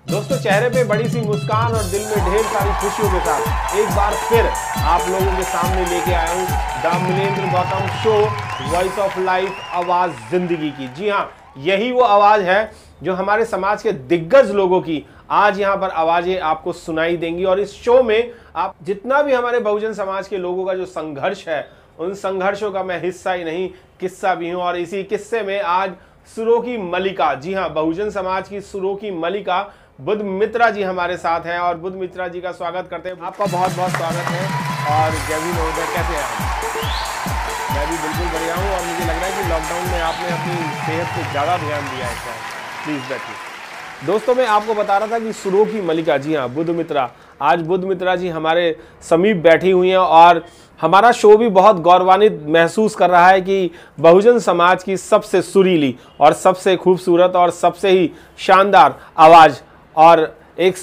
दोस्तों, चेहरे पे बड़ी सी मुस्कान और दिल में ढेर सारी खुशियों के साथ एक बार फिर आप लोगों के सामने लेके आया हूँ the Milendra Gautam show, voice of life, आवाज जिंदगी की। जी हाँ, यही वो आवाज है जो हमारे समाज के दिग्गज लोगों की आज यहाँ पर आवाजें आपको सुनाई देंगी। और इस शो में आप जितना भी हमारे बहुजन समाज के लोगों का जो संघर्ष है, उन संघर्षों का मैं हिस्सा ही नहीं किस्सा भी हूँ। और इसी किस्से में आज सुरों की मलिका, जी हाँ, बहुजन समाज की सुरों की मलिका बुद्ध मित्रा जी हमारे साथ हैं और बुद्ध मित्रा जी का स्वागत करते हैं। आपका बहुत बहुत स्वागत है। और जय भी महोदय, कैसे हैं आप? मैं भी बिल्कुल बढ़िया हूँ और मुझे लग रहा है कि लॉकडाउन में आपने अपनी सेहत पे ज़्यादा ध्यान दिया है। प्लीज़ बैठिए। दोस्तों, मैं आपको बता रहा था कि सुरों की मलिका, जी हाँ, बुद्ध मित्रा, आज बुद्ध मित्रा जी हमारे समीप बैठी हुई हैं और हमारा शो भी बहुत गौरवान्वित महसूस कर रहा है कि बहुजन समाज की सबसे सुरीली और सबसे खूबसूरत और सबसे ही शानदार आवाज़ और एक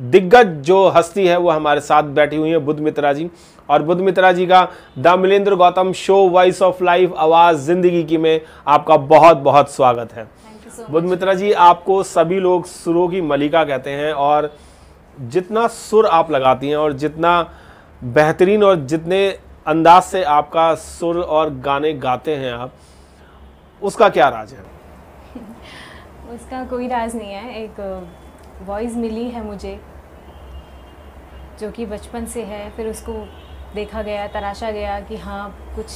दिग्गज जो हस्ती है वो हमारे साथ बैठी हुई है, बुद्ध मित्रा जी। और बुद्ध मित्रा जी का the Milendra Gautam show, voice of life, आवाज़ जिंदगी की में आपका बहुत बहुत स्वागत है। बुद्ध मित्रा जी, आपको सभी लोग सुरों की मलिका कहते हैं और जितना सुर आप लगाती हैं और जितना बेहतरीन और जितने अंदाज से आपका सुर और गाने गाते हैं आप, उसका क्या राज है? उसका कोई राज नहीं है। एक वॉइस मिली है मुझे जो कि बचपन से है, फिर उसको देखा गया, तराशा गया कि हाँ कुछ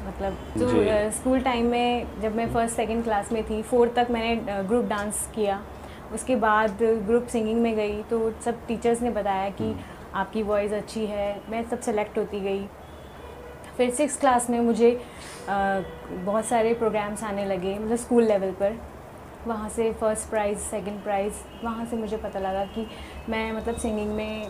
मतलब तो स्कूल टाइम में जब मैं फर्स्ट सेकंड क्लास में थी, 4th तक मैंने ग्रुप डांस किया। उसके बाद ग्रुप सिंगिंग में गई तो सब टीचर्स ने बताया कि आपकी वॉइस अच्छी है, मैं सब सेलेक्ट होती गई। फिर 6th क्लास में मुझे बहुत सारे प्रोग्राम्स आने लगे, मतलब स्कूल लेवल पर। वहाँ से फर्स्ट प्राइज़, सेकंड प्राइज़, वहाँ से मुझे पता लगा कि मैं मतलब सिंगिंग में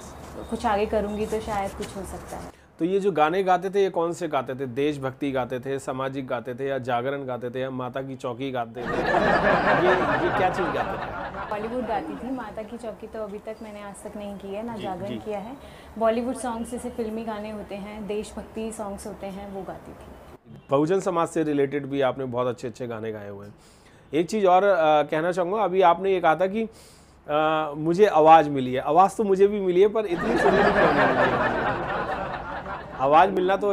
कुछ आगे करूँगी तो शायद कुछ हो सकता है। तो ये जो गाने गाते थे, ये कौन से गाते थे? देशभक्ति गाते थे, सामाजिक गाते थे, या जागरण गाते थे, या माता की चौकी गाते थे? ये क्या चीज़ गाते थे? बॉलीवुड गाती थी। माता की चौकी तो अभी तक मैंने आज तक नहीं की है, ना जागरण किया है। बॉलीवुड सॉन्ग्स जैसे फिल्मी गाने होते हैं, देशभक्ति सॉन्ग्स होते हैं, वो गाती थी। बहुजन समाज से रिलेटेड भी आपने बहुत अच्छे अच्छे गाने गाए हुए हैं। एक चीज़ और कहना चाहूँगा, अभी आपने ये कहा था कि मुझे आवाज़ मिली है। आवाज़ तो मुझे भी मिली है, पर इतनी सुरीली क्यों नहीं मिली है? आवाज़ मिलना तो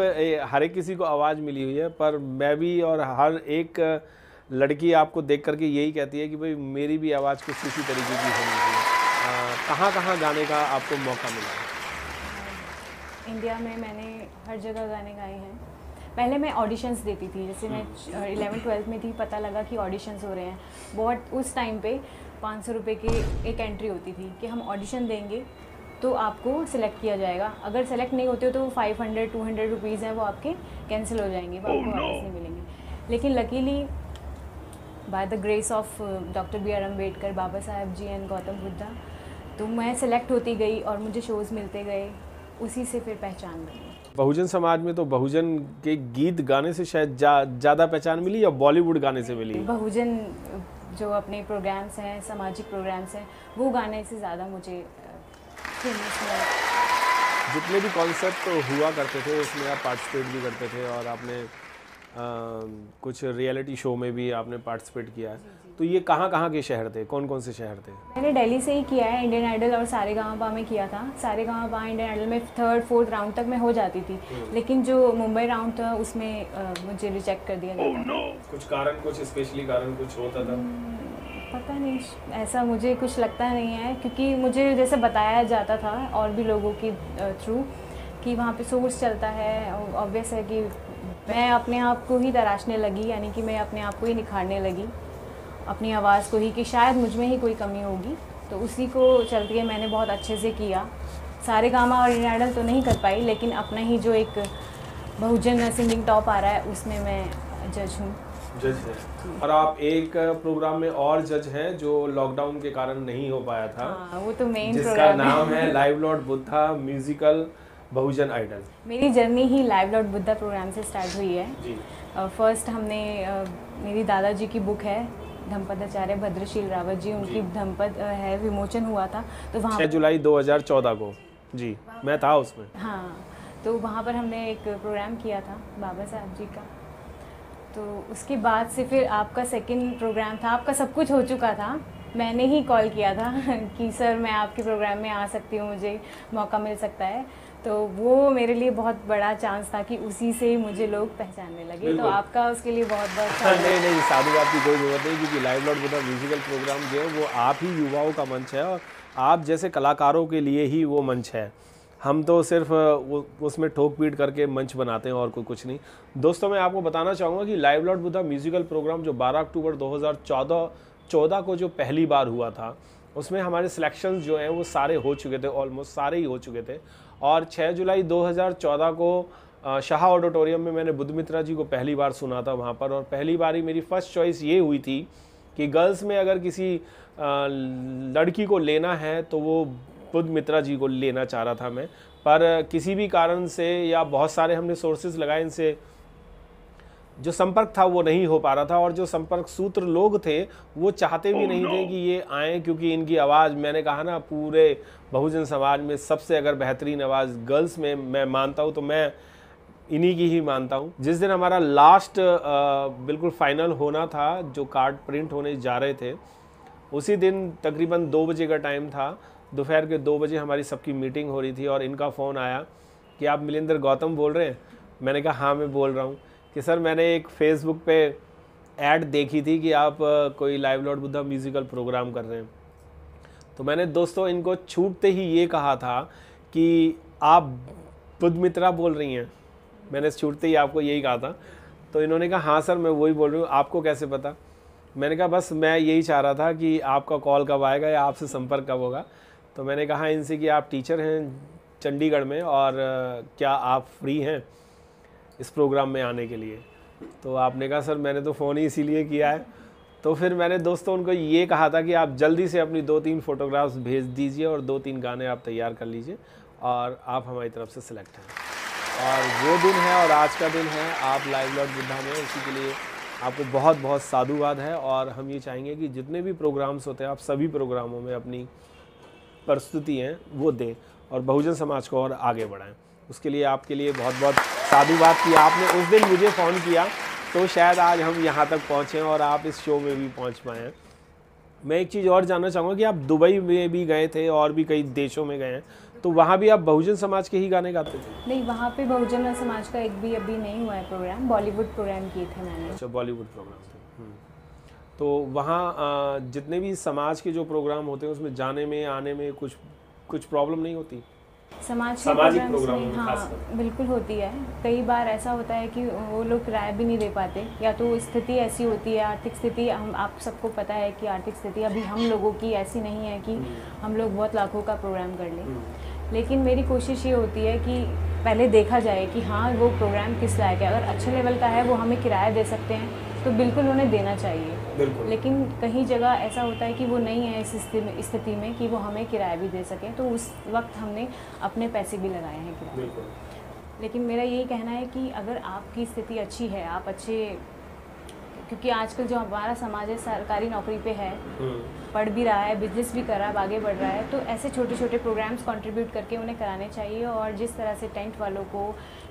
हर एक किसी को आवाज़ मिली हुई है, पर मैं भी और हर एक लड़की आपको देख करके यही कहती है कि भाई मेरी भी आवाज़ कुछ इसी तरीके की होनी चाहिए। कहाँ कहाँ गाने का आपको मौका मिला? इंडिया में मैंने हर जगह गाने गाए हैं। पहले मैं ऑडिशंस देती थी, जैसे मैं 11th-12th में थी, पता लगा कि ऑडिशंस हो रहे हैं। बहुत उस टाइम पे 500 रुपये की एक एंट्री होती थी कि हम ऑडिशन देंगे तो आपको सिलेक्ट किया जाएगा। अगर सेलेक्ट नहीं होते हो तो 500-200 रुपीज़ हैं वो आपके कैंसिल हो जाएंगे, वो आपको वापस नहीं मिलेंगे। लेकिन luckily by the grace of doctor B R Ambedkar, Babasaheb ji and Gautam Buddha, तो मैं सेलेक्ट होती गई और मुझे शोज़ मिलते गए, उसी से फिर पहचान बनी। बहुजन समाज में तो बहुजन के गीत गाने से शायद ज़्यादा पहचान मिली, या बॉलीवुड गाने से मिली? बहुजन जो अपने प्रोग्राम्स हैं, सामाजिक प्रोग्राम्स हैं, वो गाने से ज़्यादा मुझे फेमस हुआ। जितने भी कॉन्सेप्ट हुआ करते थे उसमें आप पार्टिसिपेट भी करते थे और आपने कुछ रियलिटी शो में भी आपने पार्टिसिपेट किया है। तो ये कहाँ कहाँ के शहर थे, कौन कौन से शहर थे? मैंने दिल्ली से ही किया है, इंडियन आइडल और सारेगामापा में किया था। सारेगामापा इंडियन आइडल में 3rd-4th राउंड तक मैं हो जाती थी, लेकिन जो मुंबई राउंड था उसमें मुझे रिजेक्ट कर दिया गया था। कुछ कारण, कुछ स्पेशली कारण कुछ होता था? पता नहीं, ऐसा मुझे कुछ लगता नहीं है, क्योंकि मुझे जैसे बताया जाता था और भी लोगों की थ्रू कि वहाँ पे सोर्स चलता है। ऑब्वियस है कि मैं अपने आप को ही तराशने लगी, यानी कि मैं अपने आप को ही निखारने लगी, अपनी आवाज़ को ही, कि शायद मुझ में ही कोई कमी होगी। तो उसी को चलती है मैंने बहुत अच्छे से किया। सारेगामा और इंडियन आइडल तो नहीं कर पाई, लेकिन अपना ही जो एक बहुजन सिंगिंग टॉप आ रहा है उसमें मैं जज हूँ। जज है। और आप एक प्रोग्राम में और जज हैं जो लॉकडाउन के कारण नहीं हो पाया था। वो तो मेन जिसका प्रोग्राम नाम है लाइव लॉर्ड बुद्धा म्यूजिकल बहुजन आइडल। मेरी जर्नी ही लाइव लॉर्ड बुद्धा प्रोग्राम से स्टार्ट हुई है जी। फर्स्ट हमने मेरी दादाजी की बुक है, धम्पदाचार्य भद्रशील रावत जी, उनकी धम्पद है, विमोचन हुआ था। तो वहाँ 6 जुलाई 2014 को जी मैं था उसमें। हाँ, तो वहाँ पर हमने एक प्रोग्राम किया था बाबा साहब जी का। तो उसके बाद से फिर आपका सेकंड प्रोग्राम था, आपका सब कुछ हो चुका था, मैंने ही कॉल किया था कि सर मैं आपके प्रोग्राम में आ सकती हूँ, मुझे मौका मिल सकता है। तो वो मेरे लिए बहुत बड़ा चांस था कि उसी से ही मुझे लोग पहचानने लगे। तो आपका उसके लिए बहुत बहुत नहीं साधुवाद की कोई ज़रूरत नहीं, क्योंकि live Lord Buddha musical program जो है वो आप ही युवाओं का मंच है और आप जैसे कलाकारों के लिए ही वो मंच है। हम तो सिर्फ उसमें ठोक पीट करके मंच बनाते हैं और कोई कुछ नहीं। दोस्तों मैं आपको बताना चाहूँगा कि live Lord Buddha musical program जो 12 अक्टूबर 2014 को जो पहली बार हुआ था, उसमें हमारे सिलेक्शंस जो हैं वो सारे हो चुके थे, ऑलमोस्ट सारे ही हो चुके थे। और 6 जुलाई 2014 को शाह ऑडिटोरियम में मैंने बुद्ध मित्रा जी को पहली बार सुना था वहाँ पर। और पहली बार ही मेरी फर्स्ट चॉइस ये हुई थी कि गर्ल्स में अगर किसी लड़की को लेना है तो वो बुद्ध मित्रा जी को लेना चाह रहा था मैं, पर किसी भी कारण से या बहुत सारे हमने सोर्सेज लगाए, इनसे जो संपर्क था वो नहीं हो पा रहा था। और जो संपर्क सूत्र लोग थे वो चाहते भी नहीं थे कि ये आएँ, क्योंकि इनकी आवाज़, मैंने कहा ना, पूरे बहुजन समाज में सबसे अगर बेहतरीन आवाज़ गर्ल्स में मैं मानता हूँ तो मैं इन्हीं की ही मानता हूँ। जिस दिन हमारा लास्ट बिल्कुल फाइनल होना था, जो कार्ड प्रिंट होने जा रहे थे, उसी दिन तकरीबन 2 बजे का टाइम था, दोपहर के 2 बजे हमारी सबकी मीटिंग हो रही थी और इनका फ़ोन आया कि आप मिलिंदर गौतम बोल रहे हैं। मैंने कहा हाँ मैं बोल रहा हूँ। कि सर मैंने एक फेसबुक पे ऐड देखी थी कि आप कोई live Lord Buddha musical program कर रहे हैं। तो मैंने दोस्तों इनको छूटते ही ये कहा था कि आप बुद्ध मित्रा बोल रही हैं। मैंने छूटते ही आपको यही कहा था। तो इन्होंने कहा हाँ सर मैं वही बोल रही हूँ, आपको कैसे पता? मैंने कहा बस मैं यही चाह रहा था कि आपका कॉल कब आएगा या आपसे संपर्क कब होगा। तो मैंने कहा इनसे कि आप टीचर हैं चंडीगढ़ में और क्या आप फ्री हैं इस प्रोग्राम में आने के लिए? तो आपने कहा सर मैंने तो फ़ोन ही इसीलिए किया है। तो फिर मैंने दोस्तों उनको ये कहा था कि आप जल्दी से अपनी 2-3 फ़ोटोग्राफ्स भेज दीजिए और 2-3 गाने आप तैयार कर लीजिए और आप हमारी तरफ से सिलेक्ट हैं। और वो दिन है और आज का दिन है, आप लाइव लॉर्ड बुद्धा में, इसी के लिए आपको बहुत बहुत साधुवाद है। और हम ये चाहेंगे कि जितने भी प्रोग्राम्स होते हैं आप सभी प्रोग्रामों में अपनी प्रस्तुति हैं वो दें और बहुजन समाज को और आगे बढ़ाएं। उसके लिए आपके लिए बहुत बहुत साधुवाद कि आपने उस दिन मुझे फ़ोन किया, तो शायद आज हम यहाँ तक पहुँचे और आप इस शो में भी पहुँच पाए हैं। मैं एक चीज़ और जानना चाहूँगा कि आप दुबई में भी गए थे और भी कई देशों में गए हैं, तो वहाँ भी आप बहुजन समाज के ही गाने गाते थे? नहीं, वहाँ पे बहुजन समाज का एक भी अभी नहीं हुआ है प्रोग्राम, बॉलीवुड प्रोग्राम किए थे मैंने। अच्छा, बॉलीवुड प्रोग्राम थे। तो वहाँ जितने भी समाज के जो प्रोग्राम होते हैं उसमें जाने में आने में कुछ प्रॉब्लम नहीं होती? सामाजिक प्रोग्राम में हाँ बिल्कुल होती है। कई बार ऐसा होता है कि वो लोग किराया भी नहीं दे पाते, या तो स्थिति ऐसी होती है, आर्थिक स्थिति, हम आप सबको पता है कि आर्थिक स्थिति अभी हम लोगों की ऐसी नहीं है कि हम लोग बहुत लाखों का प्रोग्राम कर लें। लेकिन मेरी कोशिश ये होती है कि पहले देखा जाए कि हाँ वो प्रोग्राम किस लायक है। अगर अच्छे लेवल का है, वो हमें किराया दे सकते हैं तो बिल्कुल उन्हें देना चाहिए। लेकिन कहीं जगह ऐसा होता है कि वो नहीं है इस स्थिति में कि वो हमें किराया भी दे सकें, तो उस वक्त हमने अपने पैसे भी लगाए हैं किराए। लेकिन मेरा यही कहना है कि अगर आपकी स्थिति अच्छी है, आप अच्छे, क्योंकि आजकल जो हमारा समाज है सरकारी नौकरी पे है, पढ़ भी रहा है, बिजनेस भी कर रहा है, आगे बढ़ रहा है, तो ऐसे छोटे छोटे प्रोग्राम्स कंट्रीब्यूट करके उन्हें कराने चाहिए। और जिस तरह से टेंट वालों को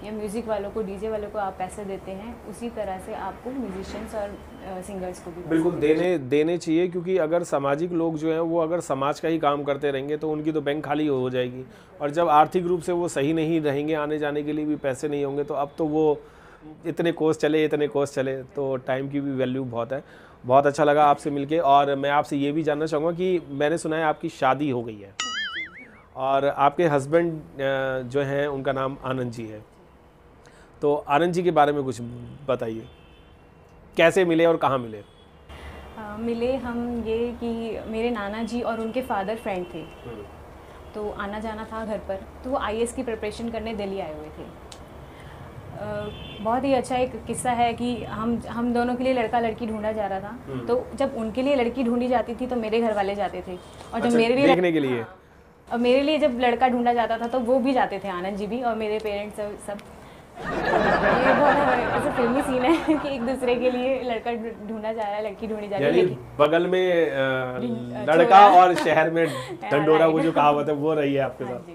या म्यूज़िक वालों को, डीजे वालों को आप पैसे देते हैं, उसी तरह से आपको म्यूजिशियंस और सिंगर्स को भी बिल्कुल देने चाहिए। क्योंकि अगर सामाजिक लोग जो हैं वो अगर समाज का ही काम करते रहेंगे तो उनकी तो बैंक खाली हो जाएगी, और जब आर्थिक रूप से वो सही नहीं रहेंगे, आने जाने के लिए भी पैसे नहीं होंगे, तो अब तो वो इतने कोर्स चले तो टाइम की भी वैल्यू बहुत है। बहुत अच्छा लगा आपसे मिलके। और मैं आपसे ये भी जानना चाहूँगा कि मैंने सुना है आपकी शादी हो गई है और आपके हस्बैंड जो हैं उनका नाम आनंद जी है, तो आनंद जी के बारे में कुछ बताइए, कैसे मिले और कहाँ मिले? मिले हम ये कि मेरे नाना जी और उनके फादर फ्रेंड थे, तो आना जाना था घर पर, तो वो IAS की प्रिपरेशन करने दिल्ली आए हुए थे। बहुत ही अच्छा एक किस्सा है कि हम दोनों के लिए लड़का लड़की ढूंढा जा रहा था, तो जब उनके लिए लड़की ढूंढी जाती थी तो मेरे घर वाले जाते थे, और जब मेरे लिए देखने के लिए, और मेरे लिए जब लड़का ढूंढा जाता था तो वो भी जाते थे, आनंद जी भी और मेरे पेरेंट्स सब। ये बहुत ऐसा फिल्मी सीन है कि एक दूसरे के लिए लड़का ढूंढा जा रहा है, लड़की ढूंढी जा रही है, बगल में लड़का और शहर में ढंडोरा, वो जो कहावत है वो रही है आपके साथ।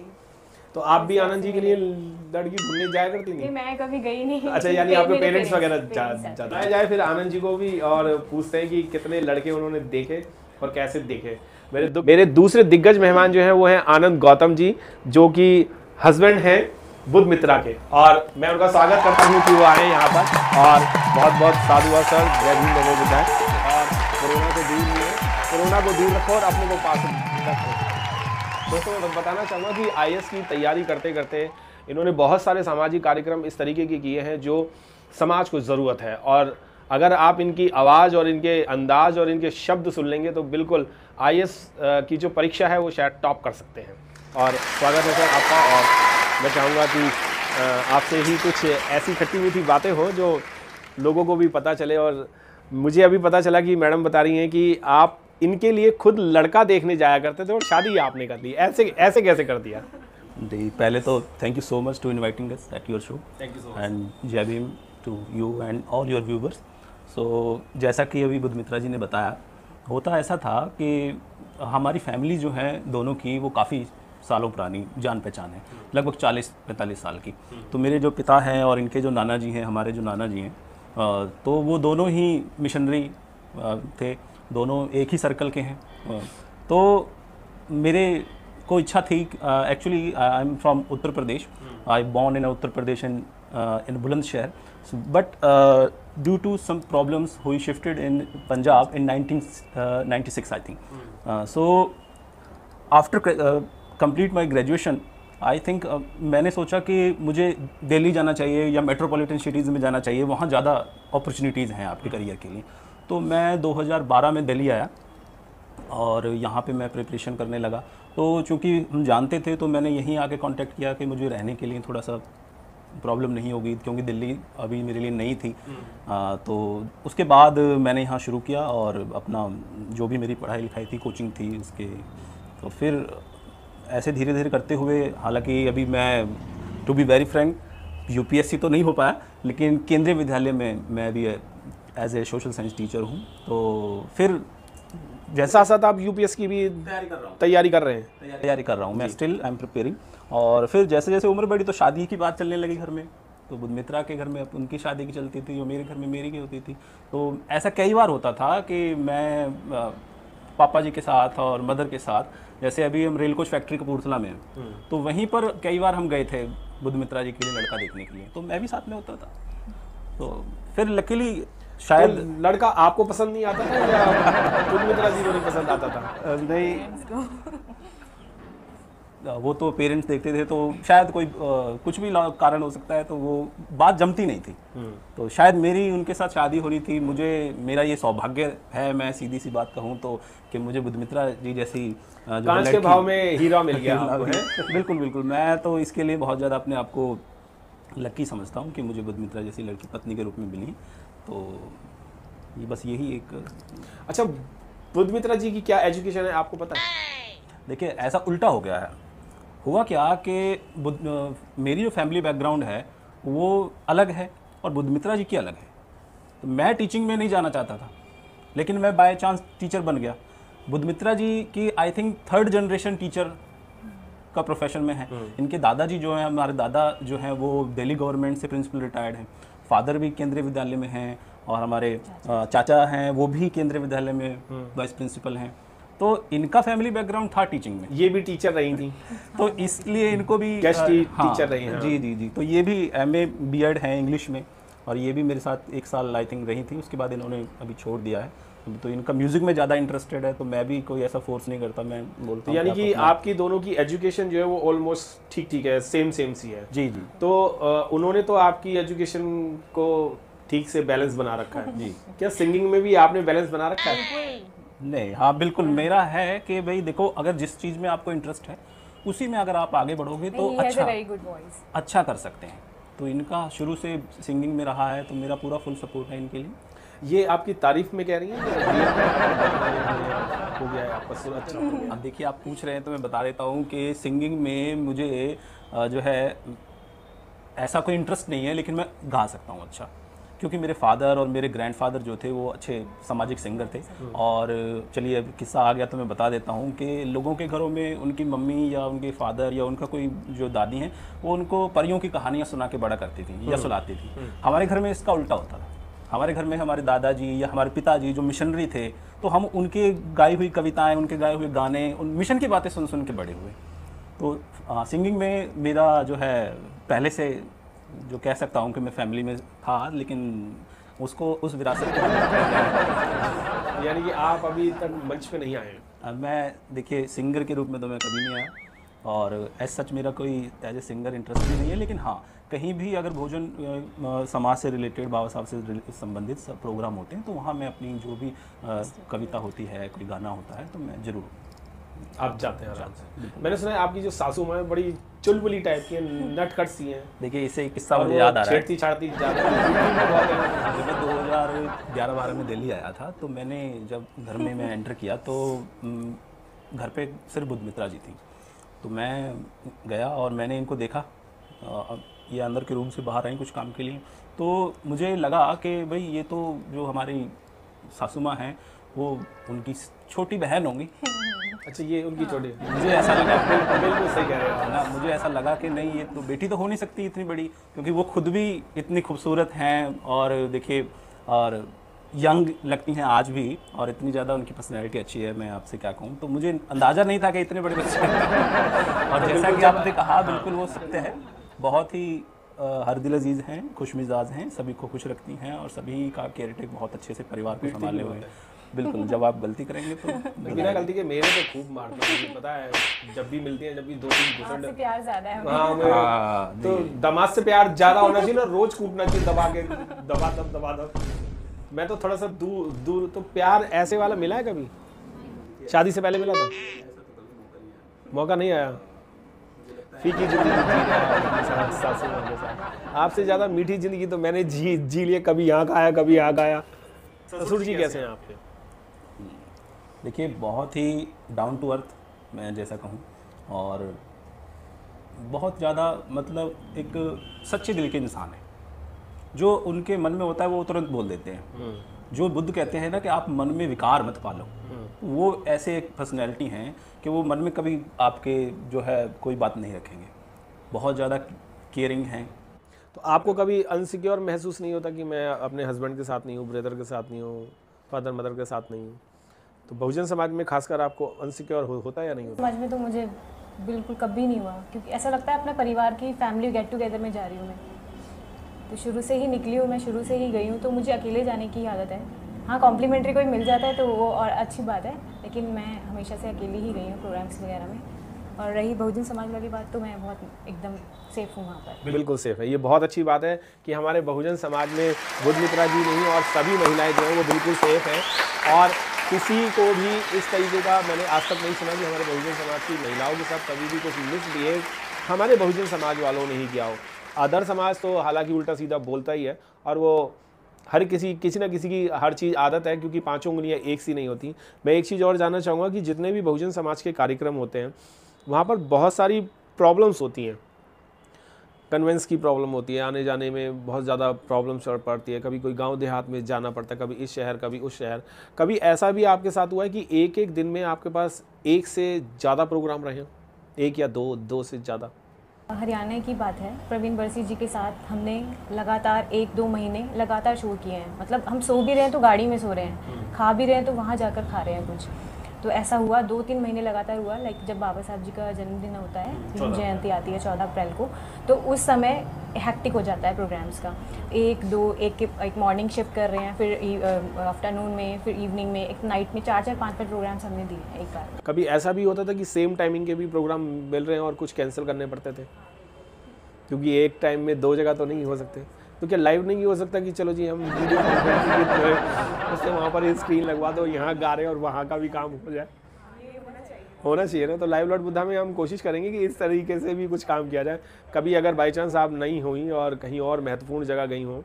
तो आप भी आनंद जी के लिए लड़की ढूंढने जाया करती थी? मैं कभी गई नहीं। अच्छा, यानी आपके पेरेंट्स वगैरह जाते हैं। फिर आनंद जी को भी और पूछते हैं कि कितने लड़के उन्होंने देखे और कैसे देखें। मेरे दूसरे दिग्गज मेहमान जो हैं वो हैं आनंद गौतम जी, जो कि हस्बैंड हैं बुध मित्रा के, और मैं उनका स्वागत करता हूँ कि वो आए यहाँ पर, और बहुत बहुत साधु हुआ सर, जय भीम लोगों को जाए, और कोरोना को दूर लिए, कोरोना को दूर रखो और अपने को पास रखो। दोस्तों मैं बताना चाहूँगा कि IAS की तैयारी करते करते इन्होंने बहुत सारे सामाजिक कार्यक्रम इस तरीके के किए हैं जो समाज को ज़रूरत है, और अगर आप इनकी आवाज़ और इनके अंदाज और इनके शब्द सुन लेंगे तो बिल्कुल IAS की जो परीक्षा है वो शायद टॉप कर सकते हैं। और स्वागत है सर आपका, और मैं चाहूँगा कि आपसे ही कुछ ऐसी खट्टी मीठी बातें हो जो लोगों को भी पता चले। और मुझे अभी पता चला कि मैडम बता रही हैं कि आप इनके लिए खुद लड़का देखने जाया करते थे और शादी आपने कर दी, ऐसे कैसे कर दिया? जी, पहले तो thank you so much to inviting us at your show. Thank you so much and Jai Bhim to you and all your viewers. So जैसा कि अभी बुध मित्रा जी ने बताया, होता ऐसा था कि हमारी फैमिली जो है दोनों की वो काफ़ी सालों पुरानी जान पहचान है, लगभग 40-45 साल की। तो मेरे जो पिता हैं और इनके जो नाना जी हैं, हमारे जो नाना जी हैं, तो वो दोनों ही मिशनरी थे, दोनों एक ही सर्कल के हैं। तो मेरे को इच्छा थी, actually I am from Uttar Pradesh, I born in Uttar Pradesh in Bulandshahr, but due to some problems हुई shifted in Punjab in 1996 I think. So after complete my graduation I think मैंने सोचा कि मुझे दिल्ली जाना चाहिए या मेट्रोपॉलिटन सिटीज़ में जाना चाहिए, वहाँ ज़्यादा अपॉर्चुनिटीज़ हैं आपके करियर के लिए। तो मैं 2012 में दिल्ली आया और यहाँ पे मैं प्रिपरेशन करने लगा। तो चूँकि हम जानते थे तो मैंने यहीं आके कांटेक्ट किया कि मुझे रहने के लिए थोड़ा सा प्रॉब्लम नहीं होगी, क्योंकि दिल्ली अभी मेरे लिए नई थी। तो उसके बाद मैंने यहाँ शुरू किया और अपना जो भी मेरी पढ़ाई लिखाई थी, कोचिंग थी उसके, तो फिर ऐसे धीरे धीरे करते हुए, हालांकि अभी मैं to be very frank UPSC तो नहीं हो पाया, लेकिन केंद्रीय विद्यालय में मैं भी as a social science teacher हूँ। तो फिर जैसा साथ आप UPSC की भी तैयारी कर रहे हैं? तैयारी कर रहा हूँ मैं, स्टिल आई एम प्रिपेयरिंग। और फिर जैसे जैसे उम्र बढ़ी तो शादी की बात चलने लगी घर में। तो बुध मित्रा के घर में उनकी शादी की चलती थी और मेरे घर में मेरी की होती थी। तो ऐसा कई बार होता था कि मैं पापा जी के साथ और मदर के साथ, जैसे अभी हम रेल कोच फैक्ट्री कपूरथला में हैं, तो वहीं पर कई बार हम गए थे बुध मित्रा जी के लिए लड़का देखने के लिए, तो मैं भी साथ में होता था। तो फिर लकीली शायद तो लड़का आपको पसंद नहीं आता था या बुध मित्रा जी को नहीं पसंद आता था? नहीं, वो तो पेरेंट्स देखते थे, तो शायद कोई कुछ भी कारण हो सकता है, तो वो बात जमती नहीं थी। तो शायद मेरी उनके साथ शादी हो रही थी। मेरा ये सौभाग्य है, मैं सीधी सी बात कहूँ तो, कि मुझे बुध मित्रा जी जैसी जो कांच के भाव में हीरा मिल गया आपको, है? बिल्कुल बिल्कुल, मैं तो इसके लिए बहुत ज़्यादा अपने आप को लकी समझता हूँ कि मुझे बुध मित्रा जैसी लड़की पत्नी के रूप में मिली। तो ये बस यही एक। अच्छा, बुध मित्रा जी की क्या एजुकेशन है आपको पता है? देखिए, ऐसा उल्टा हो गया है। हुआ क्या कि मेरी जो फैमिली बैकग्राउंड है वो अलग है और बुध मित्रा जी की अलग है। तो मैं टीचिंग में नहीं जाना चाहता था, लेकिन मैं बाय चांस टीचर बन गया। बुध मित्रा जी की I think 3rd generation teacher का प्रोफेशन में है। इनके दादाजी जो हैं, हमारे दादा जो हैं, वो दिल्ली गवर्नमेंट से प्रिंसिपल रिटायर्ड हैं। फादर भी केंद्रीय विद्यालय में हैं, और हमारे चाचा हैं वो भी केंद्रीय विद्यालय में वाइस प्रिंसिपल हैं। तो इनका फैमिली बैकग्राउंड था टीचिंग में। ये भी टीचर रही थी, तो इसलिए इनको भी गेस्ट टीचर रही हैं। जी जी जी। तो ये भी MA B.Ed है इंग्लिश में, और ये भी मेरे साथ 1 साल आई थिंक रही थी। उसके बाद इन्होंने अभी छोड़ दिया है। तो इनका म्यूजिक में ज़्यादा इंटरेस्टेड है, तो मैं भी कोई ऐसा फोर्स नहीं करता, मैं बोलता हूँ। यानी कि आपकी दोनों की एजुकेशन जो है वो ऑलमोस्ट ठीक है, सेम सी है। जी जी। तो उन्होंने तो आपकी एजुकेशन को ठीक से बैलेंस बना रखा है जी। क्या सिंगिंग में भी आपने बैलेंस बना रखा है? नहीं, हाँ बिल्कुल, मेरा है कि भाई देखो, अगर जिस चीज़ में आपको इंटरेस्ट है उसी में अगर आप आगे बढ़ोगे तो अच्छा कर सकते हैं। तो इनका शुरू से सिंगिंग में रहा है, तो मेरा पूरा फुल सपोर्ट है इनके लिए। ये आपकी तारीफ में कह रही हैं? हो गया है आपका सुर अच्छा हो गया। अब देखिए, आप पूछ रहे हैं तो मैं बता देता हूँ कि सिंगिंग में मुझे जो है ऐसा कोई इंटरेस्ट नहीं है, लेकिन मैं गा सकता हूँ अच्छा, क्योंकि मेरे फादर और मेरे ग्रैंडफादर जो थे वो अच्छे सामाजिक सिंगर थे। और चलिए, अब किस्सा आ गया तो मैं बता देता हूँ कि लोगों के घरों में उनकी मम्मी या उनके फादर या उनका कोई जो दादी हैं, वो उनको परियों की कहानियाँ सुना के बड़ा करती थी या सुनाती थी। हमारे घर में इसका उल्टा होता था। हमारे घर में हमारे दादाजी या हमारे पिताजी जो मिशनरी थे, तो हम उनके गाई हुई कविताएं, उनके गाए हुए गाने, उन मिशन की बातें सुन सुन के बड़े हुए। तो सिंगिंग में मेरा जो है पहले से जो कह सकता हूँ कि मैं फैमिली में था, लेकिन उसको उस विरासत को यानी कि आप अभी तक मंच पे नहीं आए? मैं देखिए सिंगर के रूप में तो मैं कभी नहीं आया, और एज सच मेरा कोई एज ए सिंगर इंटरेस्ट भी नहीं है। लेकिन हाँ, कहीं भी अगर भोजन समाज से रिलेटेड, बाबा साहब से संबंधित सब प्रोग्राम होते हैं, तो वहाँ मैं अपनी जो भी कविता होती है, कोई गाना होता है, तो मैं ज़रूर आप जाते हैं आराम से। मैंने सुना है आपकी जो सासू माँ है बड़ी चुलबुली टाइप की, नटखट सी हैं। देखिए इससे एक किस्सा मुझे याद आ रहा है। छेड़ती छाड़ती ज़्यादा। जब मैं 2011-12 में दिल्ली आया था, तो मैंने जब घर में मैं एंटर किया, तो घर पे सिर्फ बुद्धमित्रा जी थी। तो मैं गया और मैंने इनको देखा, ये अंदर के रूम से बाहर आई कुछ काम के लिए, तो मुझे लगा कि भाई ये तो जो हमारी सासू माँ हैं, वो उनकी छोटी बहन होंगी। अच्छा, ये उनकी छोटी? मुझे ऐसा लगा। बिल्कुल सही कह रहे हो ना, मुझे ऐसा लगा कि नहीं, ये तो बेटी तो हो नहीं सकती इतनी बड़ी, क्योंकि वो खुद भी इतनी खूबसूरत हैं, और देखिए और यंग लगती हैं आज भी, और इतनी ज़्यादा उनकी पर्सनैलिटी अच्छी है। मैं आपसे क्या कहूँ, तो मुझे अंदाज़ा नहीं था कि इतने बड़े बच्चे हैं। और जैसा कि आपने कहा, बिल्कुल वो सत्य है। बहुत ही हर दिल अजीज़ हैं, खुश मिजाज हैं, सभी को खुश रखती हैं, और सभी का केयर टेक बहुत अच्छे से परिवार को संभाले हुए हैं। बिल्कुल, जब आप गलती करेंगे तो बिना गलती के मेरे तो खूब मारते हैं, पता है। जब भी मिलती हैं, जब भी 2-3 घुसंड, आपसे प्यार ज़्यादा है। हाँ, तो दामाद से प्यार ज़्यादा होना चाहिए ना, रोज कूटना चाहिए दबा के, दबा दब। मैं तो थोड़ा सा दूर। तो प्यार ऐसे वाला मिला है कभी? शादी से पहले मिला था? मौका नहीं आया? फीकी जिंदगी जी रहे हैं सासू माँ के साथ। आपसे ज़्यादा मीठी जिंदगी तो मैंने जी लिए, कभी यहाँ खाया, कभी यहाँ खाया। ससुर जी कैसे हैं आपके? देखिए बहुत ही डाउन टू अर्थ, मैं जैसा कहूँ, और बहुत ज़्यादा मतलब एक सच्चे दिल के इंसान है। जो उनके मन में होता है वो तुरंत बोल देते हैं। जो बुद्ध कहते हैं ना कि आप मन में विकार मत पालो, वो ऐसे एक पर्सनैलिटी हैं कि वो मन में कभी आपके जो है कोई बात नहीं रखेंगे। बहुत ज़्यादा केयरिंग हैं। तो आपको कभी अनसिक्योर महसूस नहीं होता कि मैं अपने हस्बैंड के साथ नहीं हूँ, ब्रदर के साथ नहीं हूँ, फादर मदर के साथ नहीं हूँ? तो बहुजन समाज में खासकर आपको अनसिक्योर होता है या नहीं होता? समाज में तो मुझे बिल्कुल कभी नहीं हुआ, क्योंकि ऐसा लगता है अपने परिवार की फैमिली गेट टुगेदर में जा रही हूँ मैं। तो शुरू से ही निकली हूँ मैं, शुरू से ही गई हूँ, तो मुझे अकेले जाने की आदत है। हाँ, कॉम्प्लीमेंट्री कोई मिल जाता है तो वो और अच्छी बात है, लेकिन मैं हमेशा से अकेली ही गई हूँ प्रोग्राम्स वगैरह में। और रही बहुजन समाज वाली बात, तो मैं बहुत एकदम सेफ़ हूँ वहाँ पर। बिल्कुल सेफ है। ये बहुत अच्छी बात है कि हमारे बहुजन समाज में बुद्धमित्रा जी नहीं, और सभी महिलाएं जो हैं वो बिल्कुल सेफ हैं। और किसी को भी इस तरीके का मैंने आज तक नहीं सुना कि हमारे बहुजन समाज की महिलाओं के साथ कभी भी कुछ मिसबिहेव हमारे बहुजन समाज वालों ने ही किया हो। अदर समाज तो हालांकि उल्टा सीधा बोलता ही है, और वो हर किसी न किसी की हर चीज़ आदत है, क्योंकि पांचों उंगलियां एक सी नहीं होती। मैं एक चीज़ और जानना चाहूँगा कि जितने भी बहुजन समाज के कार्यक्रम होते हैं, वहाँ पर बहुत सारी प्रॉब्लम्स होती हैं। कन्वेंस की प्रॉब्लम होती है, आने जाने में बहुत ज़्यादा प्रॉब्लम्स पड़ती है। कभी कोई गांव देहात में जाना पड़ता है, कभी इस शहर, कभी उस शहर। कभी ऐसा भी आपके साथ हुआ है कि एक दिन में आपके पास एक से ज़्यादा प्रोग्राम रहे, एक या दो से ज़्यादा? हरियाणा की बात है, प्रवीण बरसी जी के साथ हमने लगातार 1-2 महीने लगातार शो किए हैं। मतलब हम सो भी रहे हैं तो गाड़ी में सो रहे हैं, खा भी रहे हैं तो वहाँ जाकर खा रहे हैं कुछ। तो ऐसा हुआ 2-3 महीने लगातार हुआ। लाइक जब बाबा साहब जी का जन्मदिन होता है, भीम जयंती आती है 14 अप्रैल को, तो उस समय हैक्टिक हो जाता है प्रोग्राम्स का। एक मॉर्निंग शिफ्ट कर रहे हैं, फिर आफ्टरनून में, फिर इवनिंग में, एक नाइट में 4-4, 5-5 प्रोग्राम्स हमने दिए हैं एक बार। कभी ऐसा भी होता था कि सेम टाइमिंग के भी प्रोग्राम मिल रहे हैं और कुछ कैंसिल करने पड़ते थे, क्योंकि एक टाइम में 2 जगह तो नहीं हो सकते? तो क्या लाइव नहीं हो सकता कि चलो जी हम वीडियो कॉन्फ्रेंसिंग उससे वहाँ पर स्क्रीन लगवा दो, यहाँ गा रहे और वहाँ का भी काम हो जाए? होना चाहिए ना। तो लाइव लॉर्ड बुद्धा में हम कोशिश करेंगे कि इस तरीके से भी कुछ काम किया जाए। कभी अगर बाई चांस आप नहीं हुई और कहीं और महत्वपूर्ण जगह गई हों,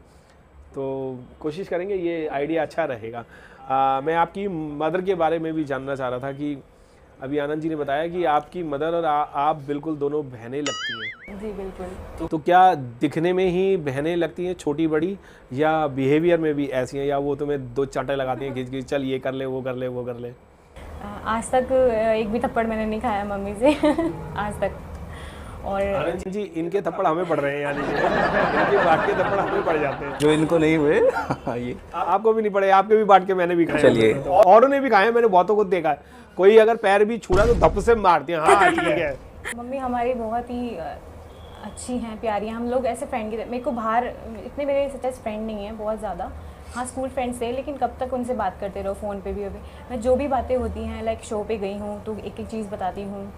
तो कोशिश करेंगे, ये आइडिया अच्छा रहेगा। मैं आपकी मदर के बारे में भी जानना चाह रहा था कि अभी आनंद जी ने बताया कि आपकी मदर और आप बिल्कुल दोनों बहनें लगती हैं। जी बिल्कुल। तो क्या दिखने में ही बहनें लगती हैं छोटी बड़ी, या बिहेवियर में भी ऐसी हैं, या वो तुम्हें 2 चांटे लगाती हैं खींच खींच, चल ये कर ले, वो कर ले, वो कर ले? आज तक एक भी थप्पड़ मैंने नहीं खाया मम्मी से आज तक। और आनंद जी इनके थप्पड़ हमें पड़ रहे हैं, यानी इनके बाट के थप्पड़ हमें पड़ जाते हैं जो इनको नहीं हुए। ये आपको भी नहीं पड़े, आपके भी बाट के मैंने भी खाए। चलिए। औरों ने भी खाए, मैंने बहुतों को देखा है, कोई अगर पैर भी छूड़ा तो धप से मारती है। हाँ ठीक है। मम्मी हमारी बहुत ही अच्छी हैं, प्यारी हैं। हम लोग ऐसे फ्रेंड की, मेरे को बाहर इतने मेरे सच फ्रेंड नहीं हैं बहुत ज़्यादा, हाँ स्कूल फ्रेंड्स थे, लेकिन कब तक उनसे बात करते रहो फ़ोन पे भी। अभी मैं जो भी बातें होती हैं, लाइक शो पे गई हूँ तो एक एक चीज़ बताती हूँ,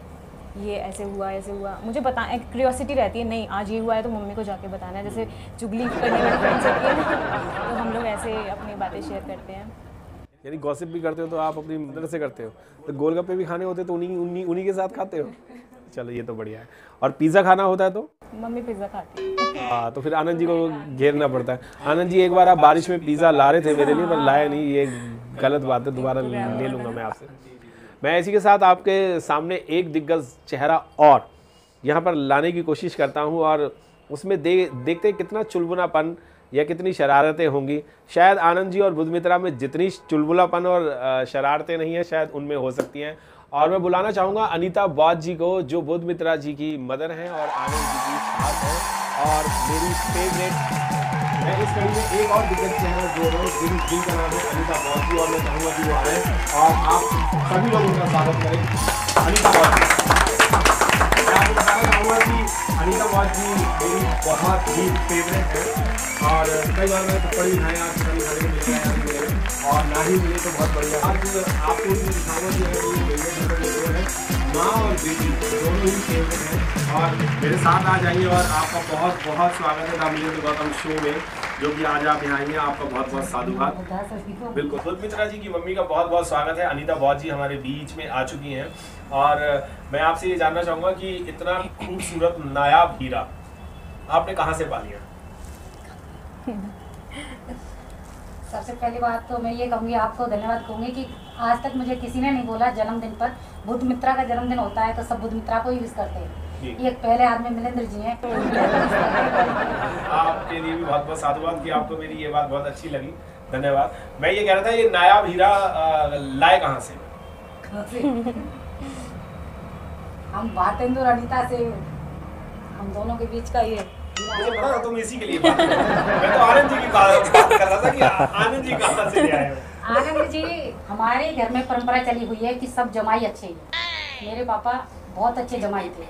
ये ऐसे हुआ मुझे बता, एक क्यूरियोसिटी रहती है, नहीं आज ये हुआ है तो मम्मी को जाके बताना है। जैसे चुगली करने वाली फ्रेंड्स होती है ना, तो हम लोग ऐसे अपनी बातें शेयर करते हैं। यानी गॉसिप भी करते हो तो आप अपनी मदर से करते हो, तो गोलगप्पे भी खाने होते तो उन्हीं के साथ खाते हो। चलो ये तो बढ़िया है। और पिज़्ज़ा खाना होता है तो मम्मी पिज़्ज़ा खाती है। हाँ, तो फिर आनंद जी को घेरना पड़ता है। आनंद जी एक बार आप बारिश में पिज़्ज़ा ला रहे थे मेरे लिए, पर लाया नहीं, ये गलत बात है, दोबारा ले लूँगा मैं आपसे। मैं इसी के साथ आपके सामने एक दिग्गज चेहरा और यहाँ पर लाने की कोशिश करता हूँ, और उसमें देखते कितना चुलबुलापन या कितनी शरारतें होंगी। शायद आनंद जी और बुधमित्रा में जितनी चुलबुलापन और शरारतें नहीं है, शायद उनमें हो सकती हैं। और मैं बुलाना चाहूँगा अनीता बॉस जी को, जो बुधमित्रा जी की मदर हैं और आनंद जी की सास हैं और मेरी फेवरेट। मैं इस कड़ी में एक और दिग्गज चेहरा जोड़ रहा हूँ, जिनका नाम है अनीता बॉस जी, और मैं चाहूँगा कि वो आ रहे हैं और आप सभी लोग उनका स्वागत करें। अनीता बॉस जी, मैं आपको बताना चाहूँगा कि अनीता बॉस जी मेरी बहुत ही फेवरेट है, और कई बार मैंने थप्पड़ भी खाए, आज कभी खाने को मिले और ना ही मिले तो बहुत बढ़िया। आज आपको दिखाऊंगा कि अगर ये फेवरेट है, माँ और बेटी दोनों ही फेवरेट हैं, और मेरे साथ आ जाइए। और आपका बहुत बहुत स्वागत है दामिलेंद्र गौतम शो में, जो कि आज आप यहाँ आएंगे, आपका बहुत बहुत साधुवाद। बिल्कुल, बुधमित्रा जी की मम्मी का बहुत बहुत स्वागत है। अनीता बॉस जी हमारे बीच में आ चुकी हैं, और मैं आपसे ये जानना चाहूँगा कि इतना खूबसूरत नायाब हीरा आपने कहाँ से पा लिया? सबसे पहली बात तो मैं ये कहूँगी, आपको धन्यवाद कहूँगी कि आज तक मुझे किसी ने नहीं बोला जन्मदिन पर बुधमित्रा का जन्मदिन होता है तो सब बुधमित्रा को ही विश करते हैं। ये पहले आदमी मिलेंद्र जी हैं। आपके लिए भी बहुत बहुत साधुवाद कि आपको मेरी ये बात बहुत अच्छी लगी, धन्यवाद। मैं ये कह रहा था, ये नायाब हीरा लाए कहाँ से? हम भारतेंदु और अनीता से, हम दोनों के बीच का ये मुझे पता था तुम इसी के लिए बात कर रहे हो। मैं तो आनंद जी की बात कर रहा था कि आनंद जी कहाँ से ले आए हो। आनंद जी, हमारे घर में परंपरा चली हुई है कि सब जमाई अच्छे हैं। मेरे पापा बहुत अच्छे जमाई थे,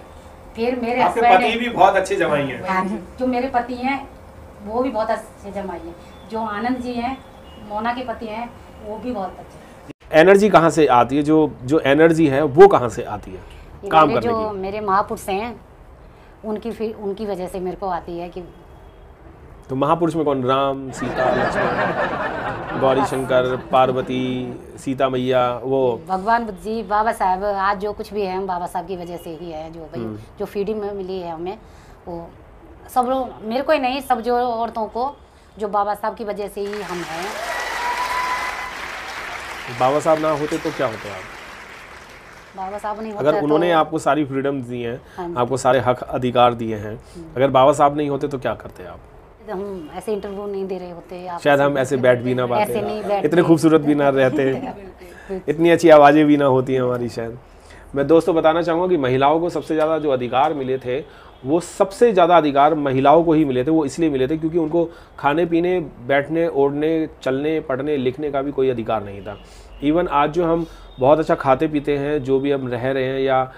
फिर मेरे आपके पति भी बहुत अच्छे जमाई हैं। हाँ, जो मेरे पति हैं वो भी बहुत अच्छे जमाई हैं। जो आनंद जी हैं, मोना के पति हैं, वो भी बहुत अच्छे। एनर्जी कहाँ से आती है? जो एनर्जी है वो कहाँ से आती है काम करने जो की? मेरे महापुरुष हैं उनकी वजह से मेरे को आती है कि। तो महापुरुष में कौन? राम, सीता, लक्ष्मण, गौरी शंकर, पार्वती, सीता मैया, वो भगवान बुद्ध जी, बाबा साहब। आज जो कुछ भी है हम बाबा साहब की वजह से ही है। जो भाई जो फीडिंग में मिली है हमें, वो सब लोग, मेरे को ही नहीं, सब जो औरतों को, जो बाबा साहब की वजह से ही हम हैं। बाबा साहब ना होते तो क्या होते आप? बाबा साहब नहीं होते अगर उन्होंने आपको सारी फ्रीडम दी है, आपको सारे हक अधिकार दिए हैं, अगर बाबा साहब नहीं होते तो क्या करते आप? हम ऐसे इंटरव्यू नहीं दे रहे होते, शायद हम ऐसे बैठ भी ना ऐसे नहीं पाते, बैठते। इतने खूबसूरत भी ना रहते, इतनी अच्छी आवाज़ें भी ना होती हैं हमारी शायद। मैं दोस्तों बताना चाहूँगा कि महिलाओं को सबसे ज़्यादा जो अधिकार मिले थे, वो सबसे ज़्यादा अधिकार महिलाओं को ही मिले थे। वो इसलिए मिले थे क्योंकि उनको खाने पीने, बैठने, ओढ़ने, चलने, पढ़ने, लिखने का भी कोई अधिकार नहीं था। इवन आज जो हम बहुत अच्छा खाते पीते हैं, जो भी हम रह रहे हैं, या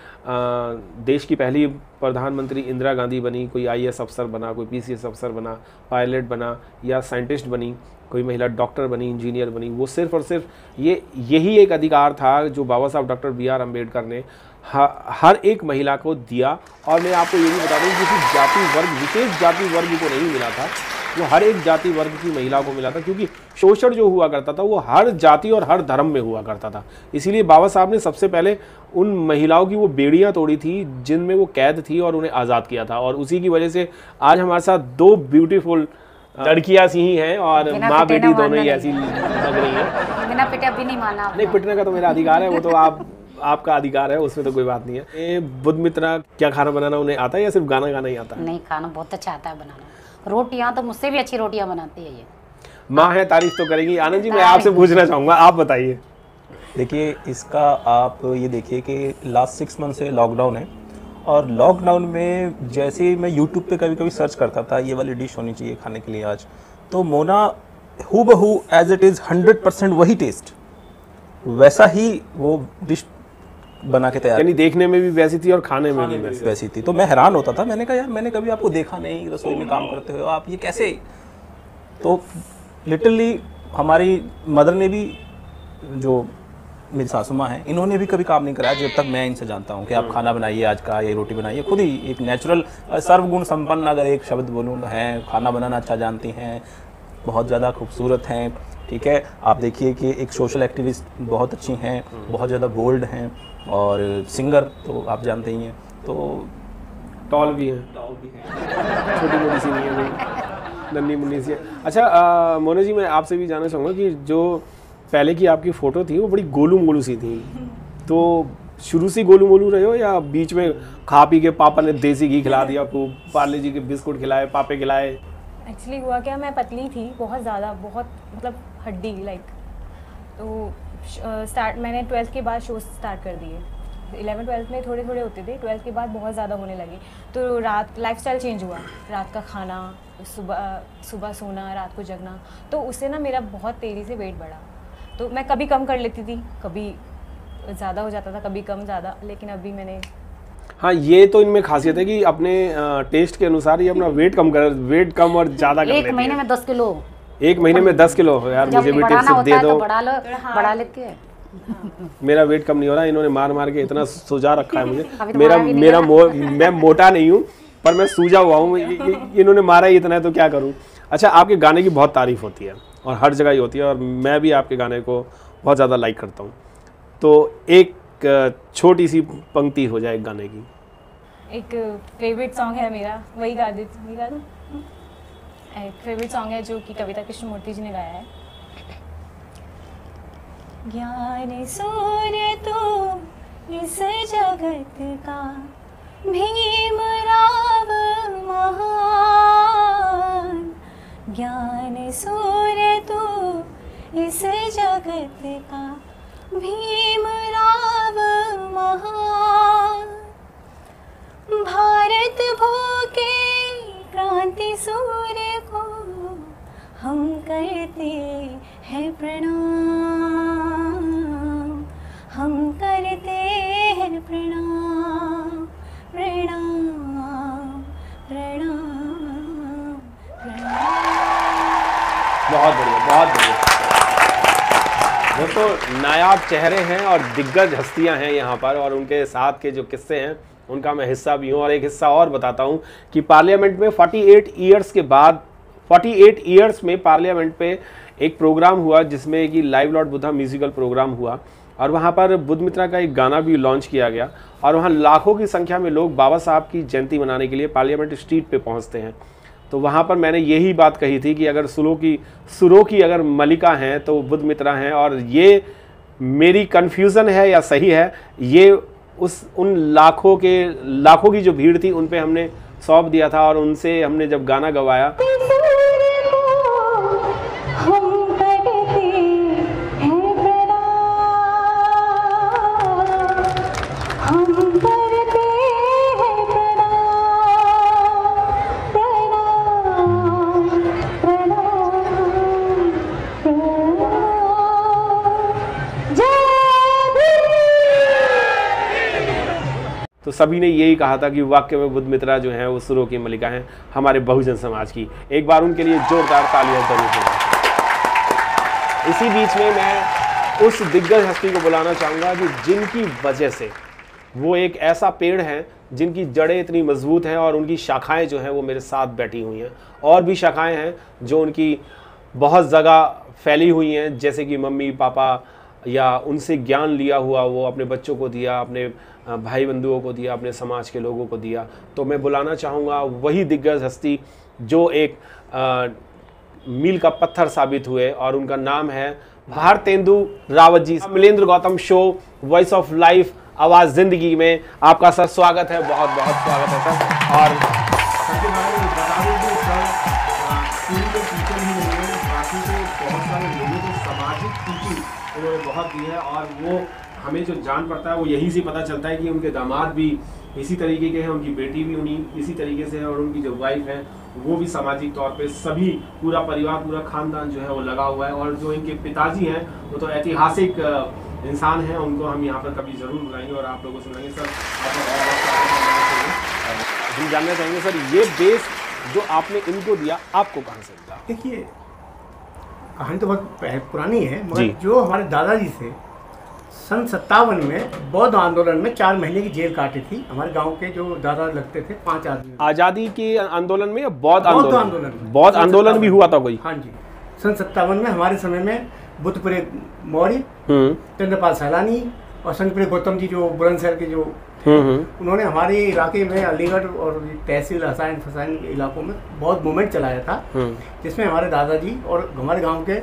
देश की पहली प्रधानमंत्री इंदिरा गांधी बनी, कोई IAS अफसर बना, कोई PCS अफसर बना, पायलट बना, या साइंटिस्ट बनी, कोई महिला डॉक्टर बनी, इंजीनियर बनी, वो सिर्फ और सिर्फ यही एक अधिकार था जो बाबा साहब डॉक्टर BR अम्बेडकर ने हर एक महिला को दिया। और मैं आपको ये भी बता दूँ, किसी जाति वर्ग, विशेष जाति वर्ग को नहीं मिला था, वो हर एक जाति वर्ग की महिला को मिला था, क्योंकि शोषण जो हुआ करता था वो हर जाति और हर धर्म में हुआ करता था। इसीलिए बाबा साहब ने सबसे पहले उन महिलाओं की वो बेड़ियां तोड़ी थी जिनमें वो कैद थी, और उन्हें आज़ाद किया था। और उसी की वजह से आज हमारे साथ दो ब्यूटीफुल लड़कियां सी ही हैं, और माँ बेटी दोनों ही ऐसी लग रही हैं। बिना पिटे अभी नहीं माना। नहीं, पिटने का तो मेरा अधिकार है, वो तो आपका अधिकार है, उसमें तो कोई बात नहीं है। ये बुधमित्रा क्या खाना बनाना उन्हें आता है या सिर्फ गाना गाना ही आता है? नहीं, खाना बहुत अच्छा आता है बनाना। रोटियां तो मुझसे भी अच्छी रोटियां बनाती है ये। माँ है, तारीफ तो करेंगी। आनंद जी, मैं आपसे पूछना चाहूँगा, आप बताइए। देखिए, इसका आप ये देखिए कि लास्ट 6 मंथ से लॉकडाउन है, और लॉकडाउन में जैसे ही मैं यूट्यूब पे कभी कभी सर्च करता था ये वाली डिश होनी चाहिए खाने के लिए आज, तो मोना हूबहू एज इट इज़ 100% वही टेस्ट, वैसा ही वो डिश बना के तैयार, यानी देखने में भी वैसी थी और खाने में भी वैसी थी। तो मैं हैरान होता था, मैंने कहा यार मैंने कभी आपको देखा नहीं रसोई में काम करते हुए, आप ये कैसे? तो लिटरली हमारी मदर ने भी, जो मेरी सासू माँ हैं, इन्होंने भी कभी काम नहीं कराया जब तक मैं इनसे जानता हूँ कि आप खाना बनाइए आज का, ये रोटी बनाइए। खुद ही एक नेचुरल सर्वगुण संपन्न अगर एक शब्द बोलूँ हैं, खाना बनाना अच्छा जानती हैं, बहुत ज़्यादा खूबसूरत हैं, ठीक है। आप देखिए कि एक सोशल एक्टिविस्ट बहुत अच्छी हैं, बहुत ज़्यादा बोल्ड हैं, और सिंगर तो आप जानते ही हैं, तो टॉल भी है, छोटी मोटी सी नहीं है, नन्ही मुन्नी सी है। अच्छा मोना जी, मैं आपसे भी जानना चाहूँगा कि जो पहले की आपकी फ़ोटो थी वो बड़ी गोलू मोलू सी थी, तो शुरू से गोलू मोलू रहे हो या बीच में खा पी के पापा ने देसी घी खिला दिया आपको, पार्ले जी के बिस्कुट खिलाए, पापे खिलाए? एक्चुअली हुआ क्या, मैं पतली थी बहुत ज़्यादा, बहुत मतलब हड्डी लाइक। तो मैंने 12th के बाद शो स्टार्ट कर दिए। 11th-12th में थोड़े थोड़े होते थे, 12th के बाद बहुत ज़्यादा होने लगे। तो रात लाइफस्टाइल चेंज हुआ, रात का खाना, सुबह सोना, रात को जगना, तो उससे ना मेरा बहुत तेज़ी से वेट बढ़ा। तो मैं कभी कम कर लेती थी, कभी ज़्यादा हो जाता था, कभी कम ज़्यादा, लेकिन अभी मैंने, हाँ ये तो इनमें खासियत है कि अपने टेस्ट के अनुसार ये अपना वेट कम और ज़्यादा कर लेती है। एक महीने में 10 किलो, एक महीने में 10 किलो यार, मुझे भी टिप्स दे दो। तो बढ़ा लेते हैं। मेरा वेट कम नहीं हो रहा, इन्होंने मार मार के इतना सूजा रखा है मुझे। तो मैं मोटा नहीं हूँ पर मैं सूजा हुआ हूँ, इन्होंने मारा ही इतना है तो क्या करूँ। अच्छा, आपके गाने की बहुत तारीफ होती है और हर जगह ही होती है, और मैं भी आपके गाने को बहुत ज़्यादा लाइक करता हूँ। तो एक छोटी सी पंक्ति हो जाए गाने की। एक फेवरेट सॉन्ग है मेरा, वही गा दूँ। एक फेवरेट सॉन्ग है जो कि कविता कृष्णमूर्ति जी ने गाया है। ज्ञान सूर्य तो इस जगत का, भीम राव महान। ज्ञान सूर्य तो इस जगत का, भीम राव महान। भारत भूखे क्रांति सूर्य को, हम करते हैं प्रणाम, हम करते हैं प्रणाम, प्रणाम, प्रणाम, प्रणाम। बहुत बढ़िया, बहुत बढ़िया। दोस्तों, नायाब चेहरे हैं और दिग्गज हस्तियां हैं यहाँ पर, और उनके साथ के जो किस्से हैं उनका मैं हिस्सा भी हूँ। और एक हिस्सा और बताता हूँ कि पार्लियामेंट में 48 ईयर्स के बाद, 48 ईयर्स में पार्लियामेंट पे एक प्रोग्राम हुआ जिसमें कि live Lord Buddha musical program हुआ, और वहाँ पर बुद्ध मित्रा का एक गाना भी लॉन्च किया गया, और वहाँ लाखों की संख्या में लोग बाबा साहब की जयंती मनाने के लिए पार्लियामेंट स्ट्रीट पे पहुँचते हैं। तो वहाँ पर मैंने यही बात कही थी कि अगर सुरों की अगर मलिका हैं तो बुद्ध मित्रा हैं, और ये मेरी कन्फ्यूज़न है या सही है, ये उन लाखों की जो भीड़ थी उन पे हमने सौंप दिया था, और उनसे हमने जब गाना गवाया तो सभी ने यही कहा था कि वाकई में बुद्ध मित्रा जो हैं वो सुरों की मलिका हैं हमारे बहुजन समाज की। एक बार उनके लिए जोरदार तालियां जरूर दें। इसी बीच में मैं उस दिग्गज हस्ती को बुलाना चाहूँगा कि जिनकी वजह से वो एक ऐसा पेड़ है जिनकी जड़ें इतनी मजबूत हैं और उनकी शाखाएं जो हैं वो मेरे साथ बैठी हुई हैं, और भी शाखाएं हैं जो उनकी बहुत जगह फैली हुई हैं, जैसे कि मम्मी पापा या उनसे ज्ञान लिया हुआ वो अपने बच्चों को दिया, अपने भाई बंधुओं को दिया, अपने समाज के लोगों को दिया। तो मैं बुलाना चाहूँगा वही दिग्गज हस्ती जो एक मील का पत्थर साबित हुए, और उनका नाम है Bharatendu Rawat ji. Milendra Gautam show voice of life आवाज़ ज़िंदगी में आपका सर स्वागत है, बहुत बहुत स्वागत है सर। और सबके बारे में बता दें कि सर स्कूल के टीचर ही नहीं है, बाकी के बहुत सारे लोगों को सामाजिक टीचिंग उन्होंने बहुत दी है, और वो हमें जो जान पड़ता है वो यहीं से पता चलता है कि उनके दामाद भी इसी तरीके के हैं, उनकी बेटी भी उन्हीं इसी तरीके से है, और उनकी जो वाइफ है वो भी सामाजिक तौर पे सभी पूरा परिवार पूरा खानदान जो है वो लगा हुआ है। और जो इनके पिताजी हैं वो तो ऐतिहासिक इंसान हैं, उनको हम यहाँ पर कभी ज़रूर बुलाएंगे और आप लोगों से मिलेंगे। सर हम जानना चाहेंगे सर, ये बेस जो आपने इनको दिया आपको कहाँ से मिला? देखिए, कहानी तो बहुत पुरानी है, मगर जो हमारे दादाजी से सन 57 में बौद्ध आंदोलन में 4 महीने की जेल काटी थी। हमारे गांव के जो दादा लगते थे 5 आदमी। आज़ादी के आंदोलन में या बौद्ध आंदोलन? बौद्ध आंदोलन भी हुआ था कोई? हाँ जी, सन 57 में हमारे समय में बुद्धपुरे मौर्य, चंद्रपाल सैलानी और संतपुरे गौतम जी जो बुलंदशहर के जो उन्होंने हमारे इलाके में अलीगढ़ और तहसील हसैन फसैन इलाकों में बहुत मूवमेंट चलाया था, जिसमें हमारे दादाजी और हमारे गांव के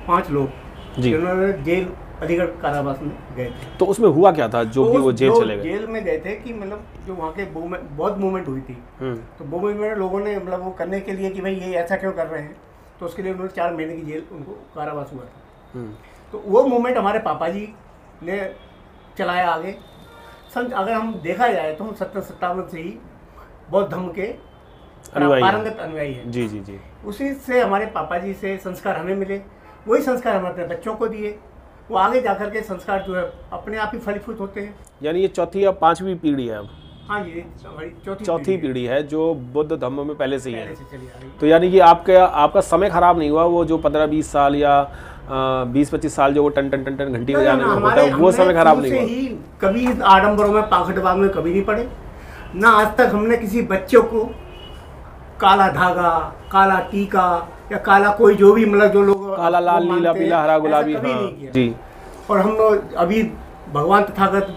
5 लोग जिन्होंने जेल अलीगढ़ कारावास में गए थे। तो उसमें हुआ क्या था जो कि वो जेल चले गए? जेल में गए थे कि मतलब जो वहाँ के बहुत मूवमेंट हुई थी, तो मूवमेंट में लोगों ने मतलब वो करने के लिए कि भाई ये ऐसा क्यों कर रहे हैं, तो उसके लिए उन्होंने 4 महीने की जेल उनको कारावास हुआ था। तो वो मूवमेंट हमारे पापा जी ने चलाया आगे। अगर हम देखा जाए तो हम 57 से ही बौद्ध धर्म के पारंगत अनुयायी हैं। जी जी जी। उसी से हमारे पापा जी से संस्कार हमें मिले, वही संस्कार हम अपने बच्चों को दिए। वो आगे जाकर के संस्कार जो है अपने आप ही फलीभूत होते हैं। यानी ये चौथी या 5वीं पीढ़ी है अब? हाँ जी, हमारी चौथी पीढ़ी है जो बुद्ध धर्म में पहले से ही है। तो यानी कि आपका समय खराब नहीं हुआ, वो जो 15-20 साल या 20-25 साल जो वो टन घंटी बजाने में होता है वो समय खराब नहीं हुआ? कभी आडम्बरों में पाखंडवाद में कभी नहीं पड़े ना। आज तक हमने किसी बच्चों को काला धागा, काला टीका या काला कोई जो भी मतलब जो लोग काला, लाल, नीला, पीला, हरा, गुलाबी, कभी नहीं किया जी। और हम अभी भगवान तथागत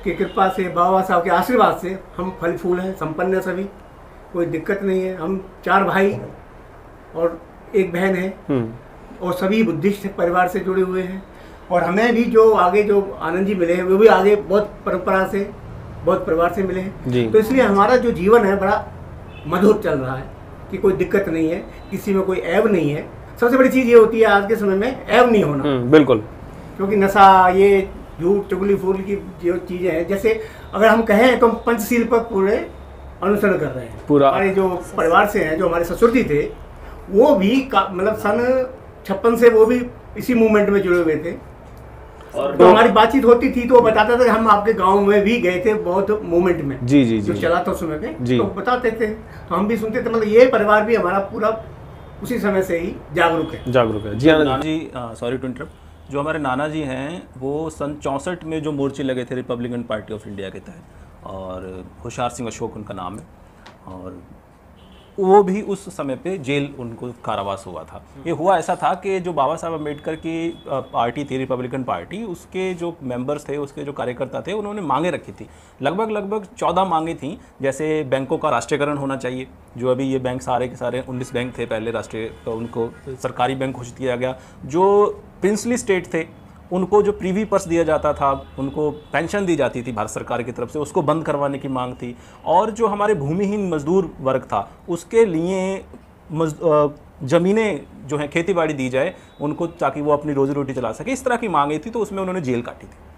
की कृपा से, बाबा साहब के आशीर्वाद से हम फल फूल हैं, संपन्न है, सभी कोई दिक्कत नहीं है। हम 4 भाई और 1 बहन है और सभी बुद्धिस्ट परिवार से जुड़े हुए हैं। और हमें भी जो आगे जो आनंद जी मिले हैं वो भी आगे बहुत परंपरा से, बहुत परिवार से मिले हैं। तो इसलिए हमारा जो जीवन है बड़ा मधुर चल रहा है कि कोई दिक्कत नहीं है, किसी में कोई ऐब नहीं है। सबसे बड़ी चीज़ ये होती है आज के समय में ऐब नहीं होना। बिल्कुल। क्योंकि नशा, ये झूठ चुगली फूल की जो चीज़ें हैं, जैसे अगर हम कहें तो हम पंचशील पर पूरे अनुसरण कर रहे हैं। पूरा हमारे जो परिवार से हैं, जो हमारे ससुर जी थे वो भी मतलब सन 56 से वो भी इसी मूवमेंट में जुड़े हुए थे। और तो हमारी बातचीत होती थी तो वो बताता था कि हम आपके गांव में भी गए थे बहुत मूवमेंट में। जी जी जो चला था उस समय पे, तो बताते थे, तो हम भी सुनते थे। मतलब ये परिवार भी हमारा पूरा उसी समय से ही जागरूक है। जी Anand ji, sorry to interrupt. जो हमारे नाना जी हैं वो सन 64 में जो मोर्चे लगे थे रिपब्लिकन पार्टी ऑफ इंडिया के तहत, और होशियार सिंह अशोक उनका नाम है, और वो भी उस समय पे जेल उनको कारावास हुआ था। ये हुआ ऐसा था कि जो बाबा साहब अम्बेडकर की पार्टी थी, रिपब्लिकन पार्टी, उसके जो मेंबर्स थे, उसके जो कार्यकर्ता थे, उन्होंने मांगे रखी थी। लगभग 14 मांगे थी। जैसे बैंकों का राष्ट्रीयकरण होना चाहिए, जो अभी ये बैंक सारे के सारे 19 बैंक थे पहले राष्ट्रीय, तो उनको सरकारी बैंक घोषित किया गया। जो प्रिंसली स्टेट थे उनको जो प्रीवी पर्स दिया जाता था, उनको पेंशन दी जाती थी भारत सरकार की तरफ से, उसको बंद करवाने की मांग थी। और जो हमारे भूमिहीन मजदूर वर्ग था उसके लिए ज़मीनें जो हैं खेतीबाड़ी दी जाए उनको, ताकि वो अपनी रोजी रोटी चला सके। इस तरह की मांगें थी, तो उसमें उन्होंने जेल काटी थी।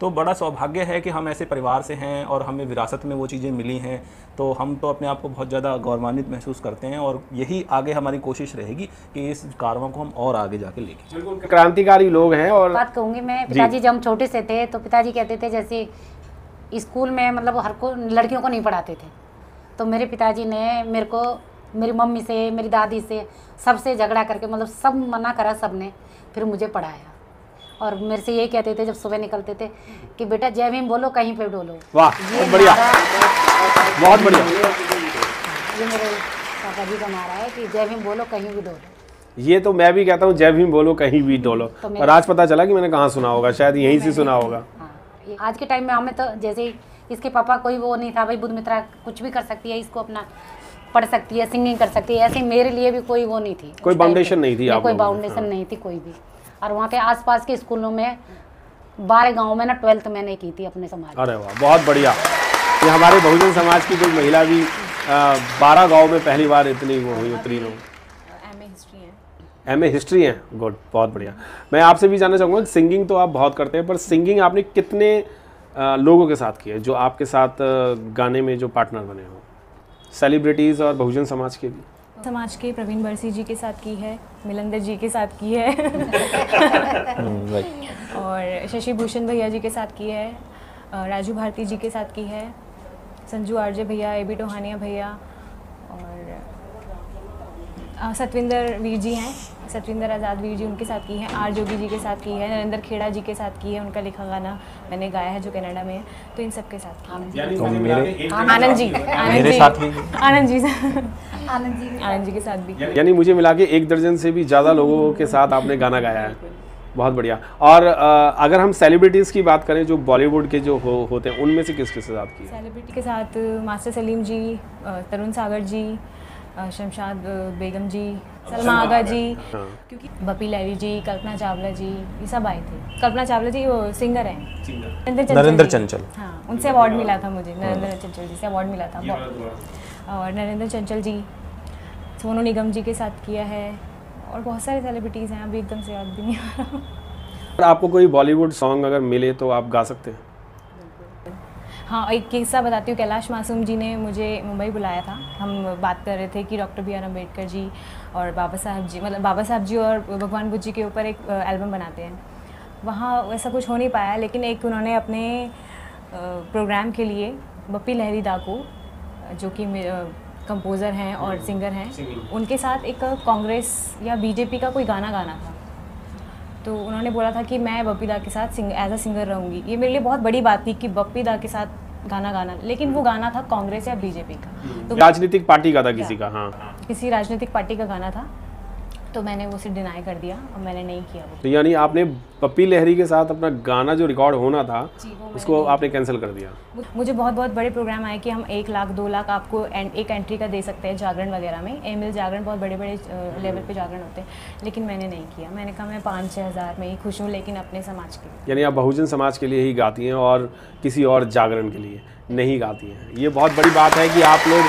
तो बड़ा सौभाग्य है कि हम ऐसे परिवार से हैं और हमें विरासत में वो चीज़ें मिली हैं, तो हम तो अपने आप को बहुत ज़्यादा गौरवान्वित महसूस करते हैं। और यही आगे हमारी कोशिश रहेगी कि इस कारवां को हम और आगे जाके लेके जाएं। क्रांतिकारी लोग हैं। और बात कहूँगी मैं, पिताजी जब हम छोटे से थे तो पिताजी कहते थे जैसे स्कूल में मतलब हर को लड़कियों को नहीं पढ़ाते थे, तो मेरे पिताजी ने मेरे को मेरी मम्मी से, मेरी दादी से, सबसे झगड़ा करके मतलब सब मना करा, सब ने फिर मुझे पढ़ाया। और मेरे से यही कहते थे जब सुबह निकलते थे कि बेटा जय भीम बोलो, कहीं पे डोलो। वाह, बहुत बढ़िया, बहुत बढ़िया। ये मेरे पापा जी का नारा है कि जय भीम बोलो, कहीं भी डोलो। ये तो मैं भी कहता हूँ, जय भीम बोलो, कहीं भी डोलो। और आज पता चला कि मैंने कहाँ सुना होगा, शायद यहीं से सुना होगा। आज के टाइम में हमें तो जैसे इसके पापा कोई वो नहीं था भाई बुद्ध मित्रा कुछ भी कर सकती है, इसको अपना पढ़ सकती है, सिंगिंग कर सकती है, ऐसे मेरे लिए भी कोई वो नहीं थी, कोई बाउंडेशन नहीं थी, कोई बाउंडेशन नहीं थी कोई भी। और वहाँ के आसपास के स्कूलों में 12 गाँव में ना 12th मैंने की थी अपने समाज। अरे वाह, बहुत बढ़िया। ये हमारे बहुजन समाज की कोई महिला भी 12 गाँव में पहली बार इतनी वो हुई, उत्तीर्ण हो। MA हिस्ट्री है। एमए हिस्ट्री है, गुड, बहुत बढ़िया। मैं आपसे भी जानना चाहूँगा, सिंगिंग तो आप बहुत करते हैं, पर सिंगिंग आपने कितने लोगों के साथ की है जो आपके साथ गाने में जो पार्टनर बने हो? सेलिब्रिटीज़ और बहुजन समाज के भी? समाज के प्रवीण बरसी जी के साथ की है, मिलंदर जी के साथ की है और शशि भूषण भैया जी के साथ की है, राजू भारती जी के साथ की है, संजू आरजे भैया, एबी टोहानिया भैया, और सतविंदर वीर जी हैं, सतविंदर आज़ाद वीर जी, उनके साथ की है, आर जोगी जी के साथ की है, नरेंद्र खेड़ा जी के साथ की है, उनका लिखा गाना मैंने गाया है जो कनाडा में है, तो इन सब के साथ की है। तो मेरे आनंद जी, मेरे साथ भी आनंद जी आनंद जी के साथ भी। यानी मुझे मिला के 1 दर्जन से भी ज़्यादा लोगों के साथ आपने गाना गाया है, बहुत बढ़िया। और अगर हम सेलिब्रिटीज़ की बात करें जो बॉलीवुड के जो होते हैं, उनमें से किसके साथ की? सेलिब्रिटी के साथ मास्टर सलीम जी, तरुण सागर जी, शमशाद बेगम जी, सलमा आगा जी, क्योंकि बपी लहरी जी, कल्पना चावला जी, ये सब आए थे। कल्पना चावला जी वो सिंगर हैं, नरेंद्र चंचल, हाँ, उनसे अवार्ड मिला था मुझे, नरेंद्र चंचल जी से अवार्ड मिला था। और नरेंद्र चंचल जी, सोनू निगम जी के साथ किया है, और बहुत सारे सेलिब्रिटीज़ हैं, अभी एकदम से याद भी नहीं आ रहा। आपको कोई बॉलीवुड सॉन्ग अगर मिले तो आप गा सकते हैं? हाँ, एक किस्सा बताती हूँ। कैलाश मासूम जी ने मुझे मुंबई बुलाया था, हम बात कर रहे थे कि doctor B R Ambedkar ji और बाबा साहब जी, मतलब बाबा साहब जी और भगवान बुद्ध जी के ऊपर एक एल्बम बनाते हैं। वहाँ वैसा कुछ हो नहीं पाया, लेकिन एक उन्होंने अपने प्रोग्राम के लिए बप्पी लहरी दा को, जो कि कंपोज़र हैं और सिंगर हैं, उनके साथ एक कांग्रेस या बीजेपी का कोई गाना गाना था। तो उन्होंने बोला था कि मैं बप्पी दा के साथ एज अ सिंगर रहूँगी। ये मेरे लिए बहुत बड़ी बात थी कि बप्पी दा के साथ गाना गाना, लेकिन वो गाना था कांग्रेस या बीजेपी का, तो राजनीतिक पार्टी का था किसी का, हाँ, किसी राजनीतिक पार्टी का गाना था, तो मैंने वो उसे डिनाई कर दिया और मैंने नहीं किया वो। तो यानी आपने बप्पी लहरी के साथ अपना गाना जो रिकॉर्ड होना था वो उसको आपने कैंसिल कर दिया? मुझे बहुत बहुत बड़े प्रोग्राम आए कि हम 1 लाख 2 लाख आपको एक एंट्री का दे सकते हैं जागरण वगैरह में, एमिल जागरण, बहुत बड़े बड़े लेवल पे जागरण होते हैं, लेकिन मैंने नहीं किया। मैंने कहा मैं 5-6 हज़ार में ही खुश हूँ, लेकिन अपने समाज के लिए। यानी आप बहुजन समाज के लिए ही गाती हैं और किसी और जागरण के लिए नहीं गाती हैं। ये बहुत बड़ी बात है कि आप लोग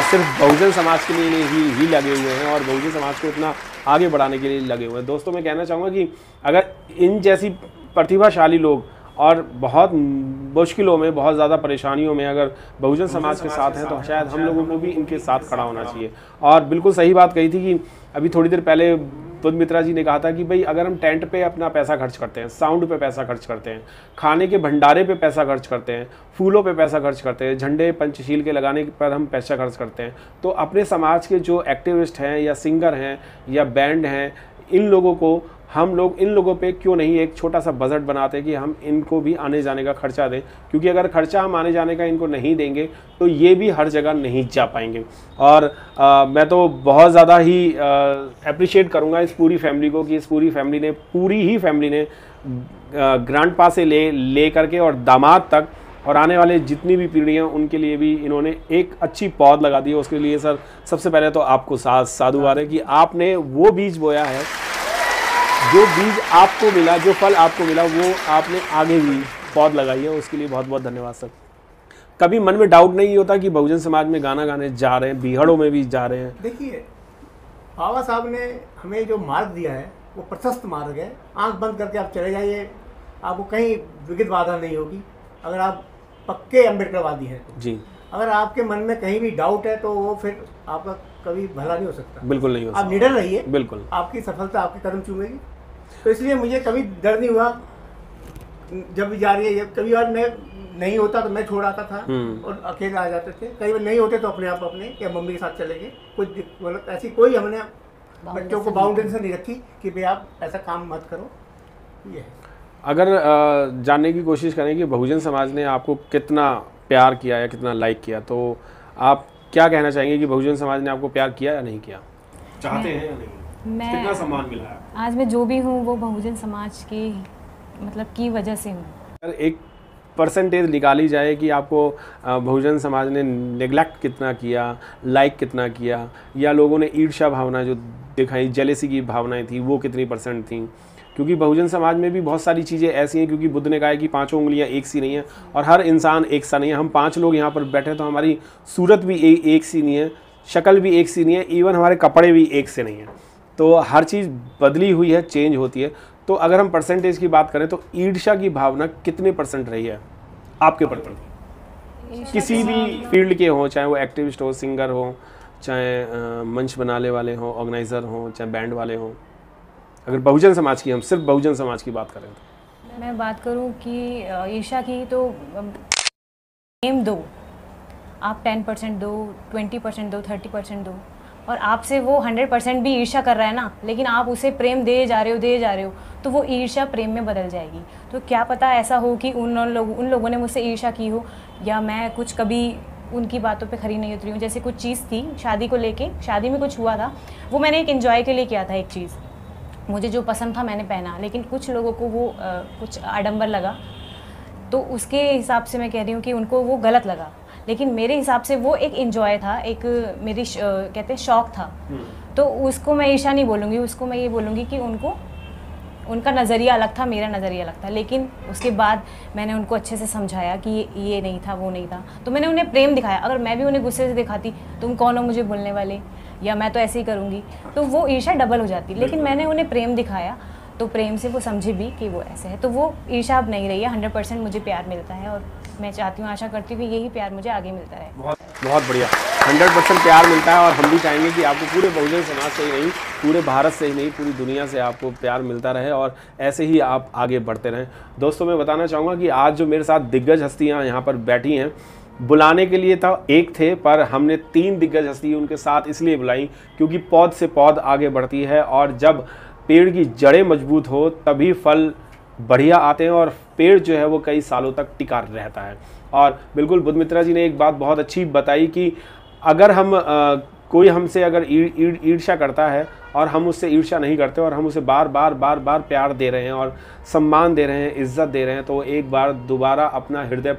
सिर्फ बहुजन समाज के लिए ही लगे हुए हैं और बहुजन समाज को इतना आगे बढ़ाने के लिए लगे हुए हैं। दोस्तों, मैं कहना चाहूँगा कि अगर इन जैसी प्रतिभाशाली लोग और बहुत मुश्किलों में, बहुत ज़्यादा परेशानियों में अगर बहुजन समाज के साथ हैं, तो शायद हम लोगों को भी इनके साथ खड़ा होना चाहिए। और बिल्कुल सही बात कही थी कि अभी थोड़ी देर पहले बुद्ध मित्रा जी ने कहा था कि भाई अगर हम टेंट पे अपना पैसा खर्च करते हैं, साउंड पे पैसा खर्च करते हैं, खाने के भंडारे पे पैसा खर्च करते हैं, फूलों पे पैसा खर्च करते हैं, झंडे पंचशील के लगाने पर हम पैसा खर्च करते हैं, तो अपने समाज के जो एक्टिविस्ट हैं या सिंगर हैं या बैंड हैं, इन लोगों को हम लोग इन लोगों पे क्यों नहीं एक छोटा सा बजट बनाते कि हम इनको भी आने जाने का खर्चा दें, क्योंकि अगर खर्चा हम आने जाने का इनको नहीं देंगे तो ये भी हर जगह नहीं जा पाएंगे। और मैं तो बहुत ज़्यादा ही अप्रिशिएट करूँगा इस पूरी फैमिली को कि इस पूरी फैमिली ने ग्रैंडपा से ले करके और दामाद तक और आने वाले जितनी भी पीढ़ियाँ उनके लिए भी इन्होंने एक अच्छी पौध लगा दी है। उसके लिए सर सबसे पहले तो आपको साधुवाद है कि आपने वो बीज बोया है, जो बीज आपको मिला, जो फल आपको मिला, वो आपने आगे भी पौध लगाई है, उसके लिए बहुत बहुत धन्यवाद सर। कभी मन में डाउट नहीं होता कि बहुजन समाज में गाना गाने जा रहे हैं, बिहड़ों में भी जा रहे हैं? देखिए, बाबा साहब ने हमें जो मार्ग दिया है वो प्रशस्त मार्ग है। आंख बंद करके आप चले जाइए, आपको कहीं विघ्न बाधा नहीं होगी, अगर आप पक्के अम्बेडकरवादी हैं तो। जी, अगर आपके मन में कहीं भी डाउट है तो वो फिर आपका कभी भला नहीं हो सकता। बिल्कुल नहीं हो सकता। आप निडर रहिए, बिल्कुल, आपकी सफलता आपके कदम चूमेगी। तो इसलिए मुझे कभी डर नहीं हुआ जब भी जा रही है। कभी बार मैं नहीं होता तो मैं छोड़ आता था और अकेले आ जाते थे, कई बार नहीं होते तो अपने आप अपने या मम्मी के साथ चले गए। कुछ मतलब ऐसी कोई हमने बच्चों को बाउंड्री नहीं रखी कि भाई आप ऐसा काम मत करो। ये है। अगर जानने की कोशिश करें कि बहुजन समाज ने आपको कितना प्यार किया या कितना लाइक किया, तो आप क्या कहना चाहेंगे कि बहुजन समाज ने आपको प्यार किया या नहीं किया? चाहते हैं या नहीं? कितना सम्मान मिला है? आज मैं जो भी हूँ वो बहुजन समाज की मतलब की वजह से हूँ। अगर एक परसेंटेज निकाली जाए कि आपको बहुजन समाज ने नेग्लेक्ट कितना किया, लाइक कितना किया, या लोगों ने ईर्ष्या भावना जो दिखाई, जेलेसी की भावनाएं थी, वो कितनी परसेंट थी? क्योंकि बहुजन समाज में भी बहुत सारी चीज़ें ऐसी हैं, क्योंकि बुद्ध ने कहा है कि 5 उंगलियां एक सी नहीं है और हर इंसान एक सा नहीं है। हम 5 लोग यहाँ पर बैठे तो हमारी सूरत भी एक सी नहीं है, शक्ल भी एक सी नहीं है, इवन हमारे कपड़े भी एक से नहीं है। तो हर चीज़ बदली हुई है, चेंज होती है। तो अगर हम परसेंटेज की बात करें तो ईर्ष्या की भावना कितने % रही है आपके प्रति? किसी भी फील्ड के हों, चाहे वो एक्टिविस्ट हो, सिंगर हो, चाहे मंच बनाने वाले हों, ऑर्गेनाइज़र हों, चाहे बैंड वाले हों। अगर बहुजन समाज की, हम सिर्फ बहुजन समाज की बात करें तो मैं बात करूं कि ईर्ष्या की, तो प्रेम दो, आप 10% दो, 20% दो, 30% दो, और आपसे वो 100% भी ईर्ष्या कर रहा है ना, लेकिन आप उसे प्रेम दे जा रहे हो, तो वो ईर्ष्या प्रेम में बदल जाएगी। तो क्या पता ऐसा हो कि उन लोगों ने मुझसे ईर्ष्या की हो, या मैं कुछ कभी उनकी बातों पे खरी नहीं उतरी हूँ। जैसे कुछ चीज़ थी शादी को लेके, शादी में कुछ हुआ था, वो मैंने एक एंजॉय के लिए किया था। एक चीज़ मुझे जो पसंद था मैंने पहना, लेकिन कुछ लोगों को वो कुछ आडंबर लगा, तो उसके हिसाब से मैं कह रही हूँ कि उनको वो गलत लगा। लेकिन मेरे हिसाब से वो एक एंजॉय था, एक मेरी कहते हैं शौक़ था। तो उसको मैं ईर्ष्या नहीं बोलूँगी, उसको मैं ये बोलूँगी कि उनका नज़रिया अलग था, मेरा नज़रिया अलग था। लेकिन उसके बाद मैंने उनको अच्छे से समझाया कि ये नहीं था, वो नहीं था। तो मैंने उन्हें प्रेम दिखाया। अगर मैं भी उन्हें गुस्से से दिखाती, तुम कौन हो मुझे बोलने वाले, या मैं तो ऐसे ही करूँगी, तो वो ईर्ष्या डबल हो जाती। लेकिन मैंने उन्हें प्रेम दिखाया, तो प्रेम से वो समझे भी कि वो ऐसे है, तो वो ईर्ष्या अब नहीं रही है। 100% मुझे प्यार मिलता है, और मैं चाहती हूँ, आशा करती हूँ यही प्यार मुझे आगे मिलता रहे। बहुत बढ़िया, 100% प्यार मिलता है। और हम भी चाहेंगे कि आपको पूरे बहुजन समाज से ही नहीं, पूरे भारत से ही नहीं, पूरी दुनिया से आपको प्यार मिलता रहे, और ऐसे ही आप आगे बढ़ते रहें। दोस्तों, मैं बताना चाहूँगा कि आज जो मेरे साथ दिग्गज हस्तियाँ यहाँ पर बैठी हैं, बुलाने के लिए था एक थे, पर हमने 3 दिग्गज हस्ती उनके साथ इसलिए बुलाई क्योंकि पौध से पौध आगे बढ़ती है, और जब पेड़ की जड़ें मजबूत हो तभी फल बढ़िया आते हैं, और पेड़ जो है वो कई सालों तक टिका रहता है। और बिल्कुल बुद्धमित्रा जी ने एक बात बहुत अच्छी बताई कि अगर हम कोई हमसे अगर ईर्ष्या करता है और हम उससे ईर्ष्या नहीं करते, और हम उसे बार बार प्यार दे रहे हैं और सम्मान दे रहे हैं, इज्जत दे रहे हैं, तो एक बार दोबारा अपना हृदय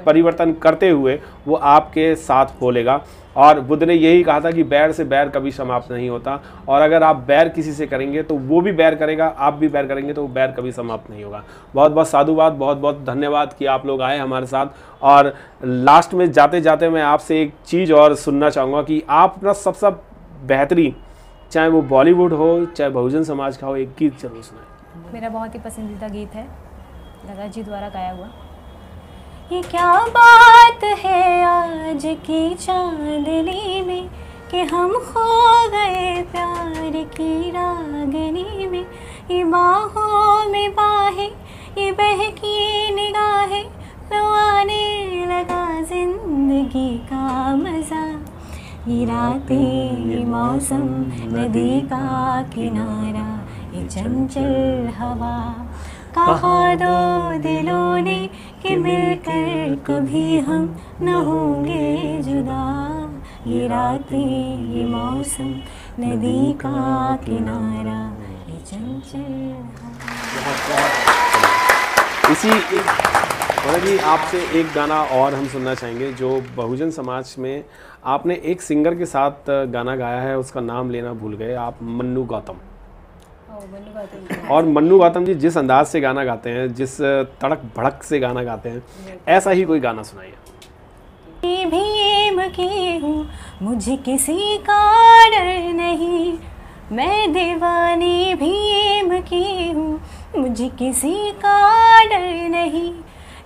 परिवर्तन करते हुए वो आपके साथ बोलेगा। और बुद्ध ने यही कहा था कि बैर से बैर कभी समाप्त नहीं होता, और अगर आप बैर किसी से करेंगे तो वो भी बैर करेगा, आप भी बैर करेंगे, तो वो बैर कभी समाप्त नहीं होगा। बहुत बहुत साधुवाद, बहुत बहुत धन्यवाद कि आप लोग आए हमारे साथ। और लास्ट में जाते जाते मैं आपसे एक चीज़ और सुनना चाहूँगा कि आप अपना सबसे बेहतरीन, चाहे वो बॉलीवुड हो चाहे बहुजन समाज का हो, एक गीत जरूर सुनाएं। मेरा बहुत ही पसंदीदा गीत है, लता जी द्वारा गाया हुआ। ये क्या बात है आज की चांदनी में, कि हम खो गए प्यार की रागनी में। ये बाहों में बाहें, ये बहकी निगाहें, लो आने लगा जिंदगी का मज़ा। ये रातें, ये मौसम, नदी का किनारा, ये चंचल हवा, कहा दो दिलों ने कि मिलकर कभी हम न होंगे जुदा। ये रातें, ये मौसम, नदी का किनारा, ये चंचल हवा। इसी जी आपसे एक गाना और हम सुनना चाहेंगे जो बहुजन समाज में आपने एक सिंगर के साथ गाना गाया है, उसका नाम लेना भूल गए आप, मन्नू गौतम। और मन्नू गौतम जी जिस अंदाज से गाना गाते हैं, जिस तड़क भड़क से गाना गाते हैं, ऐसा ही कोई गाना सुनाइए। भीम की हूँ, मुझे किसी का डर नहीं, मैं दीवानी भीम की हूँ, मुझे किसी का डर नहीं।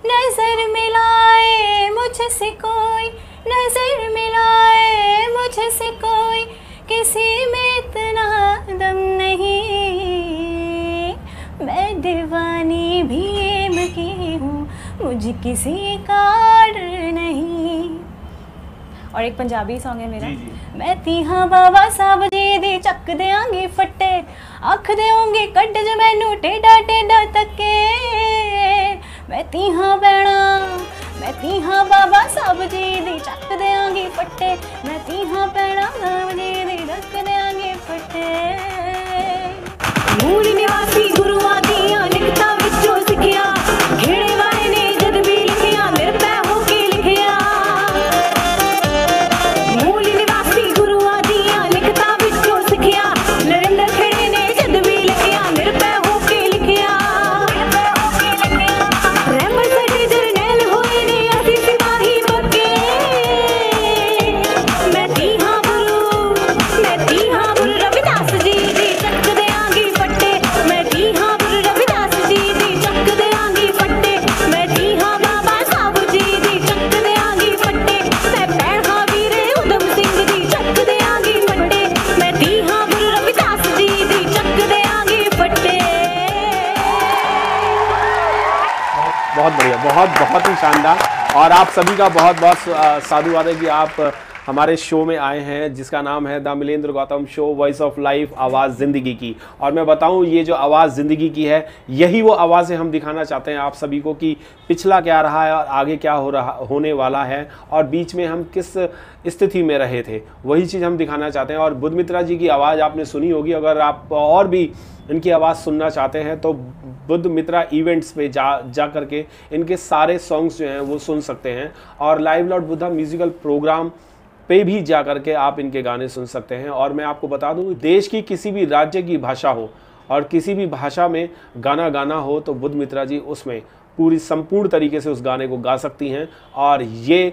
नजर मिलाए मुझसे कोई, नजर मिलाए मुझसे कोई, किसी में इतना दम नहीं, मैं दीवानी भीम की हूँ, मुझे किसी का डर नहीं। और एक पंजाबी सॉन्ग है मेरा, मैं तीहा बाबा साहब जी दी चक देंगे फट्टे, अख देंगे कट ज मैनू टेढ़ा टेढ़ा तके। मैं तीहा बैणा, मैं तीहा बाबा साहब जी दी चक देंगे फट्टे, मैं तीहा बैणा साहब जी दी चक देंगे फट्टे। मूल निवासी गुरुआ दियां लिखता विचों सिखिया, घेड़े वाले ने जद भी लिखिया निर्भय होके लिखिया। मूल निवासी गुरुआ दियां लिखता विचों सिखिया, नरेंद्र खेड़े ने जद भी लिखिया निर्भय होके लिखिया। रहमत साडे जरनैल होए ने असीं सिपाही बगे, मैं तीहा गुरु रविदास जी। और आप सभी का बहुत बहुत साधुवाद है कि आप हमारे शो में आए हैं जिसका नाम है the Milendra Gautam show, voice of life, आवाज़ ज़िंदगी की। और मैं बताऊं, ये जो आवाज़ ज़िंदगी की है, यही वो आवाज़ें हम दिखाना चाहते हैं आप सभी को कि पिछला क्या रहा है और आगे क्या होने वाला है और बीच में हम किस स्थिति में रहे थे, वही चीज़ हम दिखाना चाहते हैं। और बुध मित्रा जी की आवाज़ आपने सुनी होगी, अगर आप और भी इनकी आवाज़ सुनना चाहते हैं तो बुध मित्रा इवेंट्स पे जा करके इनके सारे सॉन्ग्स जो हैं वो सुन सकते हैं। और live Lord Buddha musical program पे भी जा करके आप इनके गाने सुन सकते हैं। और मैं आपको बता दूं, देश की किसी भी राज्य की भाषा हो और किसी भी भाषा में गाना हो तो बुध मित्रा जी उसमें पूरी संपूर्ण तरीके से उस गाने को गा सकती हैं। और ये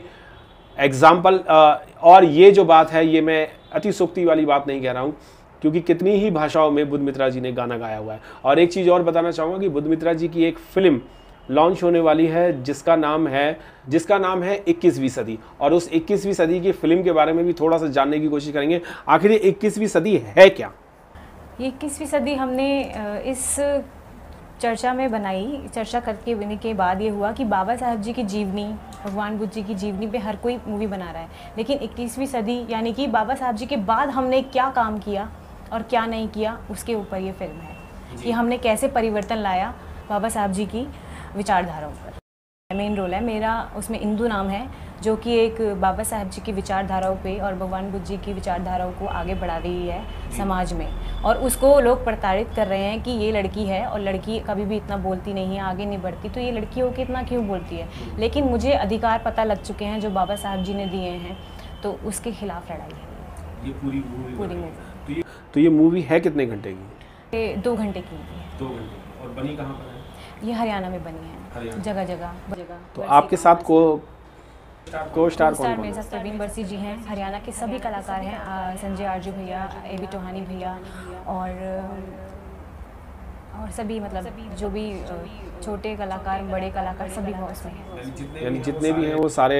एग्जाम्पल और ये जो बात है, ये मैं अतिशोक्ति वाली बात नहीं कह रहा हूँ, क्योंकि कितनी ही भाषाओं में बुध मित्रा जी ने गाना गाया हुआ है। और एक चीज़ और बताना चाहूँगा कि बुध मित्रा जी की एक फिल्म लॉन्च होने वाली है जिसका नाम है 21वीं सदी। और उस 21वीं सदी की फिल्म के बारे में भी थोड़ा सा जानने की कोशिश करेंगे, आखिर ये 21वीं सदी है क्या? ये 21वीं सदी हमने इस चर्चा में बनाई, चर्चा करके बनने के बाद ये हुआ कि बाबा साहब जी की जीवनी, भगवान बुद्ध जी की जीवनी पे हर कोई मूवी बना रहा है, लेकिन 21वीं सदी यानी कि बाबा साहब जी के बाद हमने क्या काम किया और क्या नहीं किया, उसके ऊपर ये फिल्म है कि हमने कैसे परिवर्तन लाया बाबा साहब जी की विचारधाराओं पर। मेन रोल है मेरा, उसमें इंदू नाम है, जो कि एक बाबा साहब जी की विचारधाराओं पे और भगवान बुद्ध जी की विचारधाराओं को आगे बढ़ा रही है समाज में। और उसको लोग प्रताड़ित कर रहे हैं कि ये लड़की है और लड़की कभी भी इतना बोलती नहीं है, आगे नहीं बढ़ती, तो ये लड़की होकर इतना क्यों बोलती है। लेकिन मुझे अधिकार पता लग चुके हैं जो बाबा साहब जी ने दिए हैं, तो उसके खिलाफ लड़ाई है ये पूरी मूवी। तो ये मूवी है कितने घंटे की? ये 2 घंटे की मूवी है। 2 घंटे। और बनी कहाँ पर है? ये हरियाणा में बनी है, जगह जगह। तो आपके साथ को स्टार कौन? मेरे साथ प्रवीण बरसी जी हैं, हरियाणा के सभी कलाकार हैं, संजय आरजू भैया, एबी टोहानी भैया और सभी, मतलब जो भी छोटे कलाकार, बड़े कलाकार, सभी वो उसमें हैं। यानी जितने भी हैं वो सारे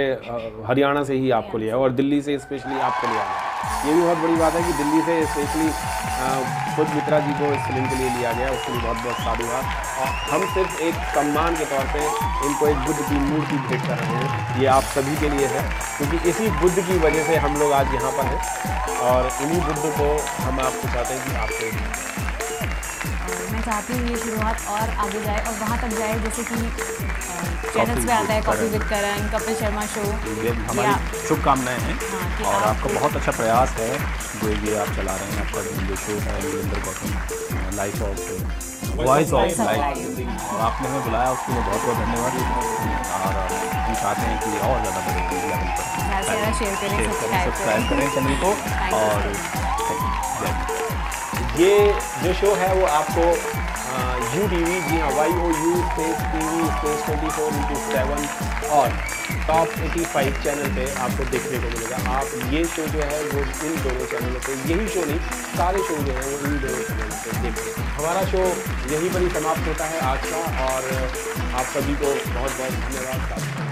हरियाणा से ही आपको लिया और दिल्ली से स्पेशली आपको लिया गया। ये भी बहुत बड़ी बात है कि दिल्ली से स्पेशली बुध मित्रा जी को इस फिल्म के लिए लिया गया, उसके लिए बहुत बहुत साधुवाद। और हम सिर्फ एक सम्मान के तौर पे इनको एक बुद्ध की मूर्ति भेंट कर रहे हैं, ये आप सभी के लिए है, क्योंकि इसी बुद्ध की वजह से हम लोग आज यहाँ पर हैं और इन्हीं बुद्ध को हम आपको चाहते हैं कि आपको मैं चाहती हूँ ये शुरुआत और आगे जाए और वहाँ तक जाए जैसे कि चैनल्स पे आता है coffee with Karan, Kapil Sharma show. हमारी शुभकामनाएं हैं और आपका बहुत अच्छा प्रयास है जो ये आप चला रहे हैं। आपका जो शो है Milendra Gautam life of voice of life, और आपने हमें बुलाया उसके लिए बहुत बहुत धन्यवाद। और हम चाहते हैं कि और ज़्यादा बड़े लेवल पर शेयर करें, सब्सक्राइब करें चैनल को। और ये जो शो है वो आपको UTV, जी हाँ, YOU स्पेस TV स्पेस 24/7 और टॉप 85 चैनल पे आपको देखने को मिलेगा। आप ये शो जो है वो इन दोनों चैनलों पे, यही शो नहीं, सारे शो जो हैं वो इन दोनों चैनल पे देखें। हमारा शो यहीं पर ही समाप्त होता है आज का, और आप सभी को बहुत बहुत धन्यवाद।